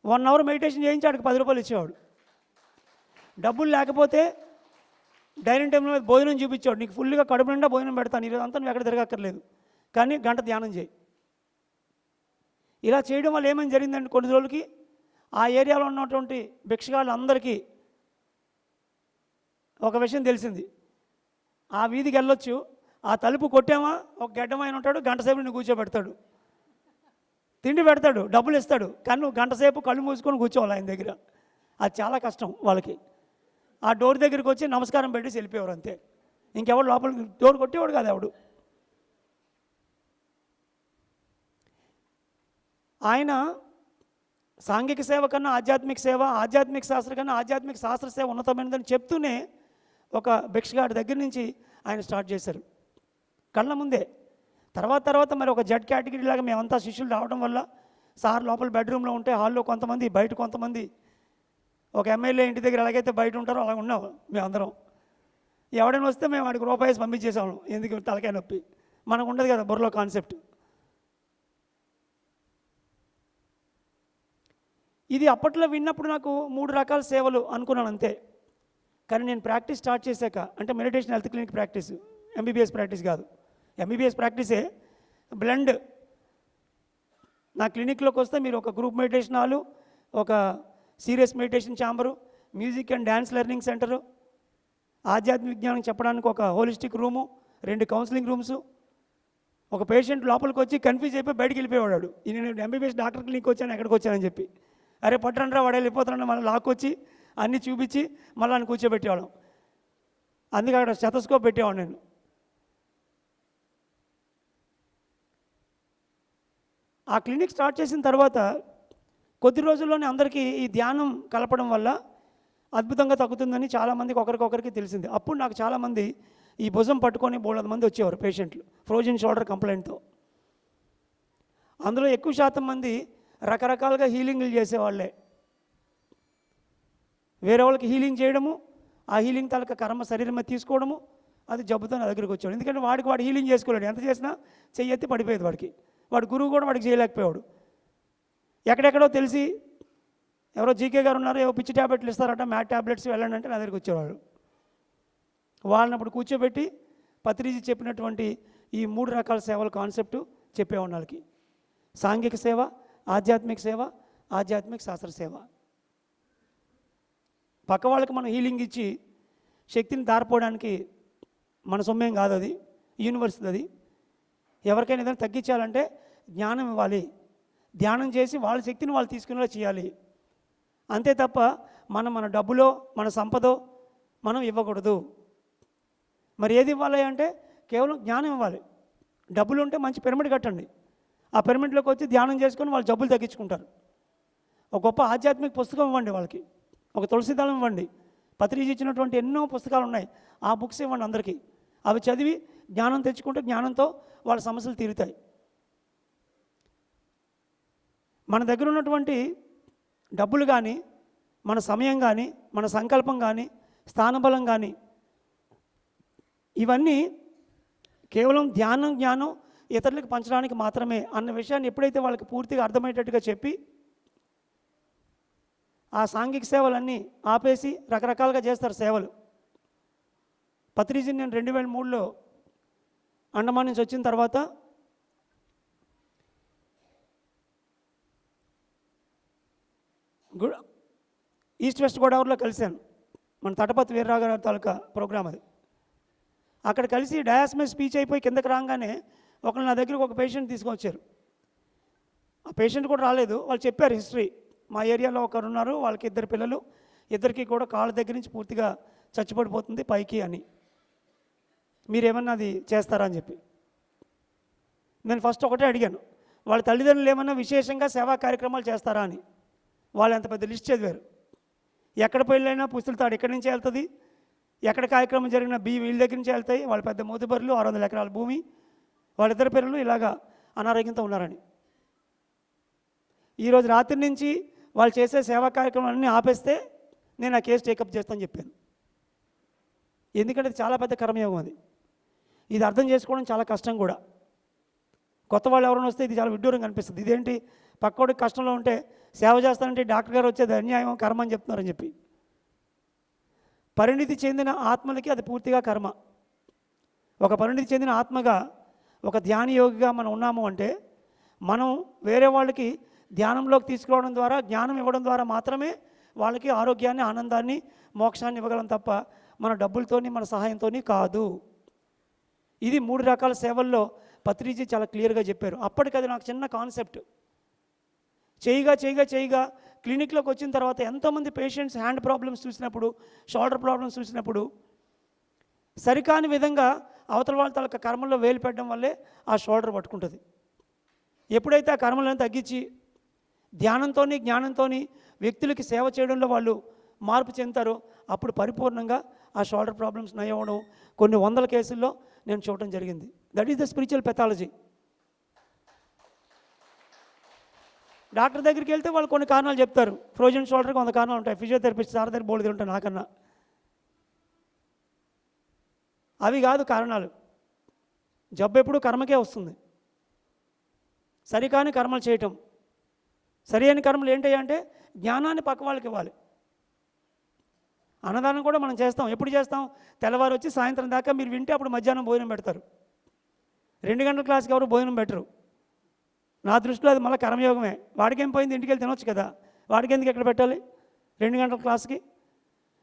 1 అవర్ మెడిటేషన్ చేయించి వాడికి ₹10 ఇచ్చేవాడు. డబ్బులు లేకపోతే డైనింగ్ టేబుల్ మీద భోజనం చూపించాడు. నీకు ఫుల్గా కడుపు నిండా భోజనం పెడతాను, ఈరోజు అంతా నువ్వు ఎక్కడ తిరగక్కర్లేదు, కానీ గంట ధ్యానం చేయి. ఇలా చేయడం వల్ల ఏమైనా జరిగిందంటే కొన్ని రోజులకి ఆ ఏరియాలో ఉన్నటువంటి భిక్షగాళ్ళందరికీ ఒక విషయం తెలిసింది. ఆ వీధికి వెళ్ళొచ్చు, ఆ తలుపు కొట్టామా ఒక గడ్డమైన ఉంటాడు, గంట సేపు నువ్వు కూర్చోబెడతాడు, తిండి పెడతాడు, డబ్బులు ఇస్తాడు, కానీ నువ్వు గంట సేపు కళ్ళు మూసుకొని కూర్చోవాలి ఆయన దగ్గర. అది చాలా కష్టం వాళ్ళకి. ఆ డోర్ దగ్గరికి వచ్చి నమస్కారం పెట్టి వెళ్ళిపోయేవారు అంతే. ఇంకెవడు లోపలికి డోర్ కొట్టేవాడు కాదు ఎవడు. ఆయన సాంఘిక సేవ కన్నా ఆధ్యాత్మిక సేవ, ఆధ్యాత్మిక శాస్త్ర కన్నా ఆధ్యాత్మిక శాస్త్ర సేవ ఉన్నతమైనదని చెప్తూనే ఒక భిక్షగాడి దగ్గర నుంచి ఆయన స్టార్ట్ చేశారు కళ్ళ ముందే. తర్వాత మరి ఒక జెడ్ కేటగిరీ లాగా మేమంతా శిష్యులు రావడం వల్ల సార్ లోపల బెడ్రూమ్లో ఉంటే హాల్లో కొంతమంది, బయట కొంతమంది, ఒక ఎమ్మెల్యే ఇంటి దగ్గర ఎలాగైతే బయట ఉంటారో అలా ఉన్నాం మేమందరం. ఎవడైనా వస్తే మేము వాడికి ₹1 పంపించేసాము, ఎందుకు తలకాయ నొప్పి, మనకు ఉండదు కదా బుర్రలో కాన్సెప్ట్. ఇది అప్పట్లో విన్నప్పుడు నాకు 3 రకాల సేవలు అనుకున్నాను అంతే. కానీ నేను ప్రాక్టీస్ స్టార్ట్ చేశాక, అంటే meditation health clinic practice, MBBS practice కాదు, ఎంబీబీఎస్ ప్రాక్టీసే బ్లెండ్. నా క్లినిక్లోకి వస్తే మీరు ఒక గ్రూప్ మెడిటేషన్ హాలు, ఒక serious meditation chamber, music and dance learning centre, ఆధ్యాత్మిక విజ్ఞానం చెప్పడానికి ఒక హోలిస్టిక్ రూము, 2 కౌన్సిలింగ్ రూమ్స్. ఒక పేషెంట్ లోపలికి వచ్చి కన్ఫ్యూజ్ అయిపోయి బయటికి వెళ్ళిపోయాడు, నేను ఎంబీబీఎస్ డాక్టర్ క్లినిక్ వచ్చాను ఎక్కడికి వచ్చానని చెప్పి. అరే పట్టరండ్రా వాడు వెళ్ళిపోతారని మళ్ళీ లాక్కొచ్చి అన్నీ చూపించి మళ్ళీ ఆయన కూర్చోబెట్టేవాళ్ళం. అందుకే అక్కడ స్టెతస్కోప్ పెట్టేవాడు నేను. ఆ క్లినిక్ స్టార్ట్ చేసిన తర్వాత కొద్ది రోజుల్లోనే అందరికీ ఈ ధ్యానం కలపడం వల్ల అద్భుతంగా తగ్గుతుందని చాలామందికి ఒకరికొకరికి తెలిసింది. అప్పుడు నాకు చాలామంది ఈ భుజం పట్టుకొని 300 మంది వచ్చేవారు పేషెంట్లు ఫ్రోజన్ షోల్డర్ కంప్లైంట్తో. అందులో ఎక్కువ శాతం మంది రకరకాలుగా హీలింగ్లు చేసేవాళ్ళే. వేరే వాళ్ళకి హీలింగ్ చేయడము, ఆ హీలింగ్ తాలూకా కర్మ శరీరం మీద తీసుకోవడము, అది జబ్బుతో నా దగ్గరికి వచ్చాడు. ఎందుకంటే వాడు హీలింగ్ చేసుకోలేడు. ఎంత చేసినా చెయ్యెత్తి పడిపోయేది వాడికి. వాడు గురువు కూడా వాడికి చేయలేకపోయాడు. ఎక్కడెక్కడో తెలిసి ఎవరో జీకే గారు ఉన్నారు, ఏవో పిచ్చి ట్యాబ్లెట్లు ఇస్తారట, మ్యాట్ ట్యాబ్లెట్స్ వెళ్ళండి అంటే నా దగ్గరికి వచ్చేవాళ్ళు. వాళ్ళని అప్పుడు కూర్చోబెట్టి పత్రిజీ చెప్పినటువంటి ఈ 3 రకాల సేవల కాన్సెప్టు చెప్పేవాడు వాళ్ళకి. సాంఘిక సేవ, ఆధ్యాత్మిక సేవ, ఆధ్యాత్మిక శాస్త్ర సేవ. పక్క వాళ్ళకి మనం హీలింగ్ ఇచ్చి శక్తిని దారిపోవడానికి మన సొమ్మేం కాదు, అది యూనివర్సిటీ. అది ఎవరికైనా ఏదైనా తగ్గించాలంటే జ్ఞానం ఇవ్వాలి, ధ్యానం చేసి వాళ్ళ శక్తిని వాళ్ళు తీసుకునేలా చేయాలి. అంతే తప్ప మన డబ్బులో మన సంపదో మనం ఇవ్వకూడదు. మరి ఏది ఇవ్వాలి అంటే కేవలం జ్ఞానం ఇవ్వాలి. డబ్బులు ఉంటే మంచి పిరమిడ్ కట్టండి, ఆ పిరమిడ్లోకి వచ్చి ధ్యానం చేసుకొని వాళ్ళు జబ్బులు తగ్గించుకుంటారు. ఒక గొప్ప ఆధ్యాత్మిక పుస్తకం ఇవ్వండి వాళ్ళకి, ఒక తులసిదళం ఇవ్వండి. పత్రిజీ ఇచ్చినటువంటి ఎన్నో పుస్తకాలు ఉన్నాయి, ఆ బుక్స్ ఇవ్వండి అందరికీ. అవి చదివి జ్ఞానం తెచ్చుకుంటే జ్ఞానంతో వాళ్ళ సమస్యలు తీరుతాయి. మన దగ్గర ఉన్నటువంటి డబ్బులు కానీ, మన సమయం కానీ, మన సంకల్పం కానీ, స్థానబలం కానీ, ఇవన్నీ కేవలం జ్ఞానం ఇతరులకు పంచడానికి మాత్రమే అన్న విషయాన్ని ఎప్పుడైతే వాళ్ళకి పూర్తిగా అర్థమయ్యేటట్టుగా చెప్పి ఆ సాంఘిక సేవలన్నీ ఆపేసి రకరకాలుగా చేస్తారు సేవలు. పత్రిజీని నేను 2003లో అండమాన్ నుంచి వచ్చిన తర్వాత ఈస్ట్ వెస్ట్ గోదావరిలో కలిశాను. మన తటపతి వీర్రావు గారి తాలూకా ప్రోగ్రామ్ అది. అక్కడ కలిసి డయాస్ మీద స్పీచ్ అయిపోయి కిందకి రాగానే ఒకళ్ళు నా దగ్గరకు ఒక పేషెంట్ తీసుకొచ్చారు. ఆ పేషెంట్ కూడా రాలేదు, వాళ్ళు చెప్పారు హిస్టరీ. మా ఏరియాలో ఒకరు ఉన్నారు, వాళ్ళకి 2 పిల్లలు, ఇద్దరికి కూడా కాళ్ళ దగ్గర నుంచి పూర్తిగా చచ్చిపడిపోతుంది పైకి అని. మీరేమన్నా అది చేస్తారా అని చెప్పి నేను ఫస్ట్ ఒకటే అడిగాను, వాళ్ళ తల్లిదండ్రులు ఏమన్నా విశేషంగా సేవా కార్యక్రమాలు చేస్తారా అని. వాళ్ళు ఎంత పెద్ద లిస్ట్ చదివారు. ఎక్కడ పెళ్ళైనా పుస్తుల తాడు ఇక్కడి నుంచే వెళ్తుంది, ఎక్కడ కార్యక్రమం జరిగిన వీళ్ళ దగ్గర నుంచే వెళ్తాయి. వాళ్ళ పెద్ద మోతుబరులు, 600 ఎకరాల భూమి, వాళ్ళిద్దరు పిల్లలు ఇలాగా అనారోగ్యంతో ఉన్నారని. ఈరోజు రాత్రి నుంచి వాళ్ళు చేసే సేవా కార్యక్రమాలన్నీ ఆపేస్తే నేను ఆ కేసు టేకప్ చేస్తానని చెప్పాను. ఎందుకంటే అది చాలా పెద్ద కర్మయోగం. అది ఇది అర్థం చేసుకోవడం చాలా కష్టం కూడా. కొత్త వాళ్ళు ఎవరైనా వస్తే ఇది చాలా విడ్డూరంగా అనిపిస్తుంది. ఇదేంటి పక్కోడికి కష్టంలో ఉంటే సేవ చేస్తానంటే డాక్టర్ గారు వచ్చేది అన్యాయం, కర్మ అని చెప్తున్నారని చెప్పి. పరిణితి చెందిన ఆత్మలకి అది పూర్తిగా కర్మ. ఒక పరిణితి చెందిన ఆత్మగా, ఒక ధ్యాన యోగిగా మనం ఉన్నాము అంటే మనం వేరే వాళ్ళకి ధ్యానంలోకి తీసుకురావడం ద్వారా, జ్ఞానం ఇవ్వడం ద్వారా మాత్రమే వాళ్ళకి ఆరోగ్యాన్ని, ఆనందాన్ని, మోక్షాన్ని ఇవ్వగలం తప్ప మన డబ్బులతోని, మన సహాయంతోని కాదు. ఇది 3 రకాల సేవల్లో పత్రిజీ చాలా క్లియర్గా చెప్పారు. అప్పటికది నాకు చిన్న కాన్సెప్ట్. చేయగా క్లినిక్లోకి వచ్చిన తర్వాత ఎంతోమంది పేషెంట్స్ హ్యాండ్ ప్రాబ్లమ్స్ చూసినప్పుడు, షోల్డర్ ప్రాబ్లమ్స్ చూసినప్పుడు సరికాని విధంగా అవతల వాళ్ళ తాలూకా కర్మల్లో వేలు పెట్టడం వల్లే ఆ షోల్డర్ పట్టుకుంటుంది. ఎప్పుడైతే ఆ కర్మలను తగ్గించి ధ్యానంతోని, జ్ఞానంతోని వ్యక్తులకి సేవ చేయడంలో వాళ్ళు మార్పు చెందుతారో అప్పుడు పరిపూర్ణంగా ఆ షోల్డర్ ప్రాబ్లమ్స్ నయవడం కొన్ని 100 కేసుల్లో నేను చూడటం జరిగింది. That is the spiritual pathology. Doctor దగ్గరికి వెళ్తే వాళ్ళు కొన్ని కారణాలు చెప్తారు. ఫ్రోజన్ షోల్డర్కి 100 కారణాలు ఉంటాయి. ఫిజియోథెరపిస్ట్ సార్ దగ్గర బోల్డ్ ఉంటాయి నాకన్నా. అవి కాదు కారణాలు. జబ్బు ఎప్పుడు కర్మకే వస్తుంది. సరికాని కర్మలు చేయటం. సరి అయిన కర్మలు ఏంటి అంటే జ్ఞానాన్ని పక్క వాళ్ళకి ఇవ్వాలి. అన్నదానం కూడా మనం చేస్తాం. ఎప్పుడు చేస్తాం? తెల్లవారు వచ్చి సాయంత్రం దాకా మీరు వింటే అప్పుడు మధ్యాహ్నం భోజనం పెడతారు. 2 గంటల క్లాస్కి ఎవరు భోజనం పెట్టరు. నా దృష్టిలో అది మళ్ళీ కర్మయోగమే. వాడికేం పోయింది, ఇంటికి వెళ్ళి తినొచ్చు కదా, వాడికి ఎందుకు ఎక్కడ పెట్టాలి 2 గంటల క్లాస్కి?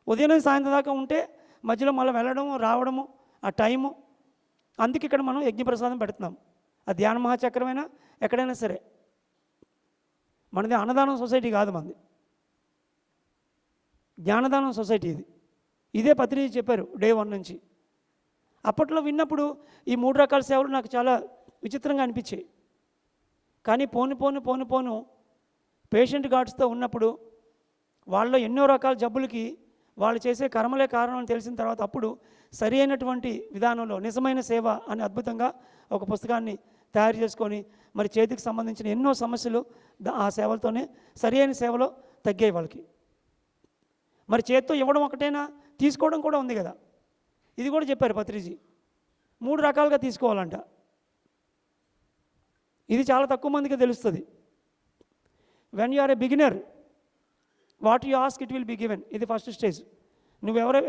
ఉదయం నుంచి సాయంత్రం దాకా ఉంటే మధ్యలో మళ్ళీ వెళ్ళడము, రావడము, ఆ టైము. అందుకే ఇక్కడ మనం యజ్ఞప్రసాదం పెడుతున్నాం. ఆ ధ్యాన మహాచక్రమైనా ఎక్కడైనా సరే. మనది అన్నదానం సొసైటీ కాదు. మనది జ్ఞానదానం సొసైటీ ఇది. ఇదే పత్రిక చెప్పారు డే 1 నుంచి. అప్పట్లో విన్నప్పుడు ఈ 3 రకాల సేవలు నాకు చాలా విచిత్రంగా అనిపించాయి. కానీ పోను పేషెంట్ గార్డ్స్తో ఉన్నప్పుడు వాళ్ళలో ఎన్నో రకాల జబ్బులకి వాళ్ళు చేసే కర్మలే కారణం అని తెలిసిన తర్వాత అప్పుడు సరి అయినటువంటి విధానంలో నిజమైన సేవ అని అద్భుతంగా ఒక పుస్తకాన్ని తయారు చేసుకొని మరి చేతికి సంబంధించిన ఎన్నో సమస్యలు ఆ సేవలతోనే సరి అయిన సేవలో తగ్గాయి వాళ్ళకి. మరి చేత్తో ఇవ్వడం ఒకటేనా, తీసుకోవడం కూడా ఉంది కదా. ఇది కూడా చెప్పారు పత్రిజీ, 3 రకాలుగా తీసుకోవాలంట. ఇది చాలా తక్కువ మందికి తెలుస్తుంది. When you are a beginner, what you ask it will be given. ఇది ఫస్ట్ స్టేజ్.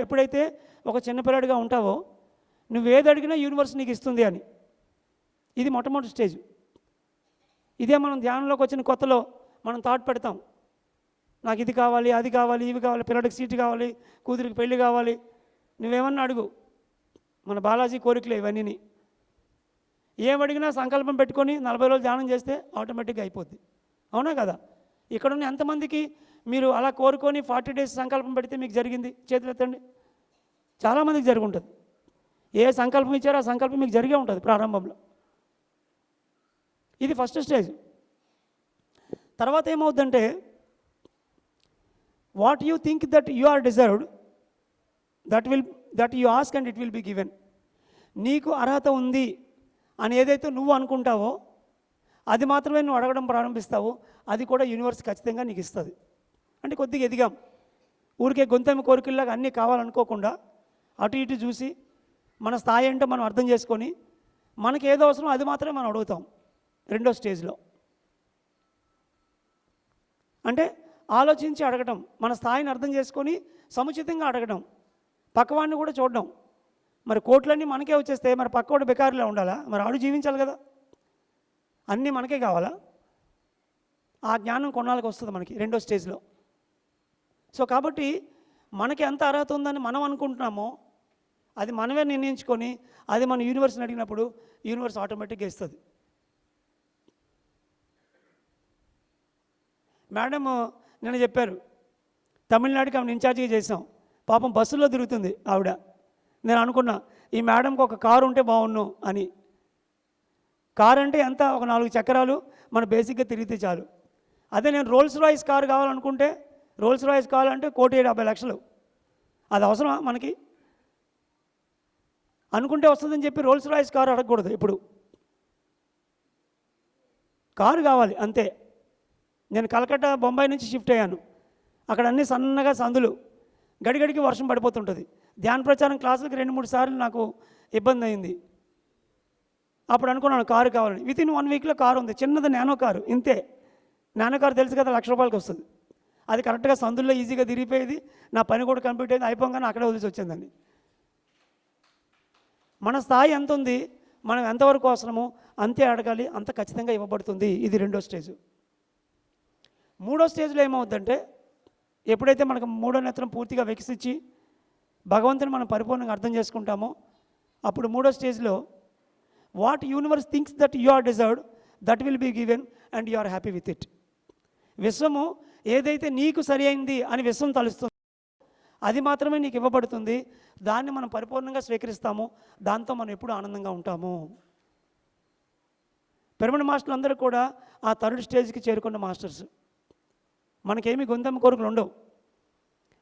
ఎప్పుడైతే ఒక చిన్నపిల్లాడిగా ఉంటావో నువ్వేది అడిగినా యూనివర్స్ నీకు ఇస్తుంది అని. ఇది మొట్టమొదటి స్టేజ్. ఇదే మనం ధ్యానంలోకి వచ్చిన కొత్తలో మనం థాట్ పెడతాం, నాకు ఇది కావాలి, అది కావాలి, ఇవి కావాలి, పిల్లడికి సీటు కావాలి, కూతురికి పెళ్ళి కావాలి, నువ్వేమన్నా అడుగు. మన బాలాజీ కోరికలే ఇవన్నీ. ఏమడిగినా సంకల్పం పెట్టుకొని 40 రోజులు ధ్యానం చేస్తే ఆటోమేటిక్గా అయిపోద్ది. అవునా కదా? ఇక్కడున్న ఎంతమందికి మీరు అలా కోరుకొని 40 డేస్ సంకల్పం పెడితే మీకు జరిగింది? చేతులు ఎత్తండి. చాలామందికి జరిగి ఉంటుంది. ఏ సంకల్పం ఇచ్చారో ఆ సంకల్పం మీకు జరిగే ఉంటుంది ప్రారంభంలో. ఇది ఫస్ట్ స్టేజ్. తర్వాత ఏమవుద్దంటే, what you think that you are deserved that you ask and it will be given. నీకు అర్హత ఉంది అని ఏదైతే నువ్వు అనుకుంటావో అది మాత్రమే నువ్వు అడగడం ప్రారంభిస్తావు. అది కూడా యూనివర్స్ ఖచ్చితంగా నీకు ఇస్తుంది. అంటే కొద్దిగా ఎదిగాం. ఊరికే గొంతెమ్మ కోరికల్లాగా అన్నీ కావాలనుకోకుండా అటు ఇటు చూసి మన స్థాయి ఏంటో మనం అర్థం చేసుకొని మనకి ఏదో అవసరం అది మాత్రమే మనం అడుగుతాం. రెండో స్టేజ్లో అంటే ఆలోచించి అడగడం, మన స్థాయిని అర్థం చేసుకొని సముచితంగా అడగడం, పక్కవాడిని కూడా చూడడం. మరి కోట్లన్నీ మనకే వచ్చేస్తే మరి పక్కవాడు బెకారులా ఉండాలా? మరి ఆడు జీవించాలి కదా. అన్నీ మనకే కావాలా? ఆ జ్ఞానం కొన్నాళ్ళకి వస్తుంది మనకి రెండో స్టేజ్లో. సో కాబట్టి మనకి ఎంత అర్హత ఉందని మనం అనుకుంటున్నామో అది మనమే నిర్ణయించుకొని అది మన యూనివర్స్ని అడిగినప్పుడు యూనివర్స్ ఆటోమేటిక్గా ఇస్తుంది. మేడం నిన్న చెప్పారు, తమిళనాడుకి ఆమెను ఇన్ఛార్జిగా చేసాం. పాపం బస్సులో తిరుగుతుంది ఆవిడ. నేను అనుకున్నా ఈ మేడంకి ఒక కారు ఉంటే బాగున్ను అని. కారు అంటే ఎంత, ఒక 4 చక్రాలు మన బేసిక్గా తిరిగితే చాలు. అదే నేను రోల్స్ రాయిస్ కారు కావాలనుకుంటే, రోల్స్ రాయిస్ కావాలంటే 1,70,00,000. అది అవసరమా మనకి? అనుకుంటే వస్తుందని చెప్పి రోల్స్ రాయిస్ కారు అడగకూడదు. ఇప్పుడు కారు కావాలి అంతే. నేను కలకత్తా బొంబాయి నుంచి షిఫ్ట్ అయ్యాను. అక్కడ అన్నీ సన్నగా సందులు, గడిగడికి వర్షం పడిపోతుంటుంది. ధ్యాన ప్రచారం క్లాసులకి 2-3 సార్లు నాకు ఇబ్బంది అయింది. అప్పుడు అనుకున్నాను కారు కావాలని. వితిన్ 1 వీక్లో కారు ఉంది. చిన్నది నానో కారు, ఇంతే. నానో కారు తెలుసు కదా, ₹1,00,000 వస్తుంది. అది కరెక్ట్గా సందుల్లో ఈజీగా తిరిగిపోయేది. నా పని కూడా కంప్లీట్ అయింది. అయిపోగానే అక్కడే వదిలేసి వచ్చిందండి. మన స్థాయి ఎంత ఉంది, మనం ఎంతవరకు అవసరమో అంతే అడగాలి, అంత ఖచ్చితంగా ఇవ్వబడుతుంది. ఇది రెండో స్టేజ్. మూడో స్టేజ్లో ఏమవుద్దంటే, ఎప్పుడైతే మనకు మూడో నేత్రం పూర్తిగా వికసించి భగవంతుని మనం పరిపూర్ణంగా అర్థం చేసుకుంటామో అప్పుడు మూడో స్టేజ్లో what universe thinks that you are deserved that will be given and you are happy with it. విశ్వము ఏదైతే నీకు సరి అయింది అని విశ్వం తలుస్తుందో అది మాత్రమే నీకు ఇవ్వబడుతుంది. దాన్ని మనం పరిపూర్ణంగా స్వీకరిస్తాము. దాంతో మనం ఎప్పుడు ఆనందంగా ఉంటాము. పిరమిడ్ మాస్టర్లు అందరూ కూడా ఆ థర్డ్ స్టేజ్కి చేరుకున్న మాస్టర్స్. మనకేమీ గొంతెమ్మ కోరికలు ఉండవు.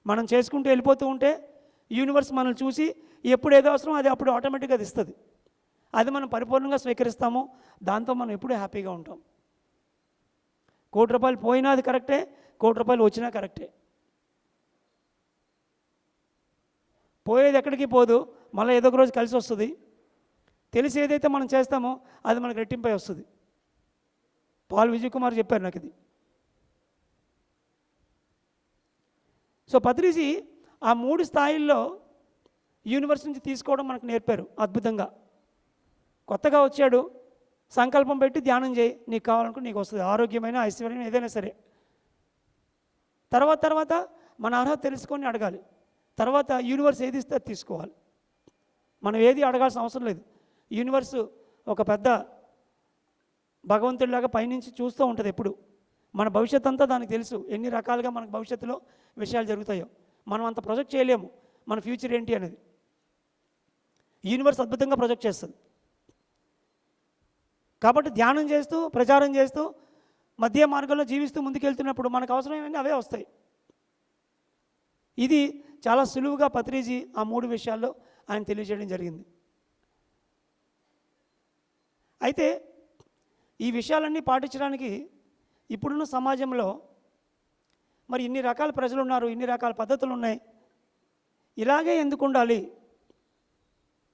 మనం చేసుకుంటూ వెళ్ళిపోతూ ఉంటే యూనివర్స్ మనల్ని చూసి ఎప్పుడు ఏదో అవసరం అది అప్పుడు ఆటోమేటిక్గా అది ఇస్తుంది. అది మనం పరిపూర్ణంగా స్వీకరిస్తాము. దాంతో మనం ఎప్పుడూ హ్యాపీగా ఉంటాం. ₹1,00,00,000 పోయినా అది కరెక్టే, ₹1,00,00,000 వచ్చినా కరెక్టే. పోయేది ఎక్కడికి పోదు, మళ్ళీ ఏదో ఒక రోజు కలిసి వస్తుంది. తెలిసి ఏదైతే మనం చేస్తామో అది మనకు రెట్టింపై వస్తుంది. పాల్ విజయ్ కుమార్ చెప్పారు నాకు ఇది. సో పత్రిజీ ఆ 3 స్థాయిల్లో యూనివర్స్ నుంచి తీసుకోవడం మనకు నేర్పారు అద్భుతంగా. కొత్తగా వచ్చాడు, సంకల్పం పెట్టి ధ్యానం చేయి, నీకు కావాలనుకుంటే నీకు వస్తుంది. ఆరోగ్యమైన, ఐశ్వర్యం ఏదైనా సరే. తర్వాత మన అర్హత తెలుసుకొని అడగాలి. తర్వాత యూనివర్స్ ఏది ఇస్తే అది తీసుకోవాలి. మనం ఏది అడగాల్సిన అవసరం లేదు. యూనివర్స్ ఒక పెద్ద భగవంతుడిలాగా పైనుంచి చూస్తూ ఉంటుంది ఎప్పుడు. మన భవిష్యత్ అంతా దానికి తెలుసు. ఎన్ని రకాలుగా మనకు భవిష్యత్తులో విషయాలు జరుగుతాయో మనం అంత ప్రొజెక్ట్ చేయలేము మన ఫ్యూచర్ ఏంటి అనేది. యూనివర్స్ అద్భుతంగా ప్రొజెక్ట్ చేస్తుంది. కాబట్టి ధ్యానం చేస్తూ ప్రచారం చేస్తూ మధ్య మార్గంలో జీవిస్తూ ముందుకెళ్తున్నప్పుడు మనకు అవసరమైనవి అవే వస్తాయి. ఇది చాలా సులువుగా పత్రిజీ ఆ 3 విషయాల్లో ఆయన తెలియజేయడం జరిగింది. అయితే ఈ విషయాలన్నీ పాటించడానికి ఇప్పుడున్న సమాజంలో మరి ఇన్ని రకాల ప్రజలు ఉన్నారు, ఇన్ని రకాల పద్ధతులు ఉన్నాయి, ఇలాగే ఎందుకు ఉండాలి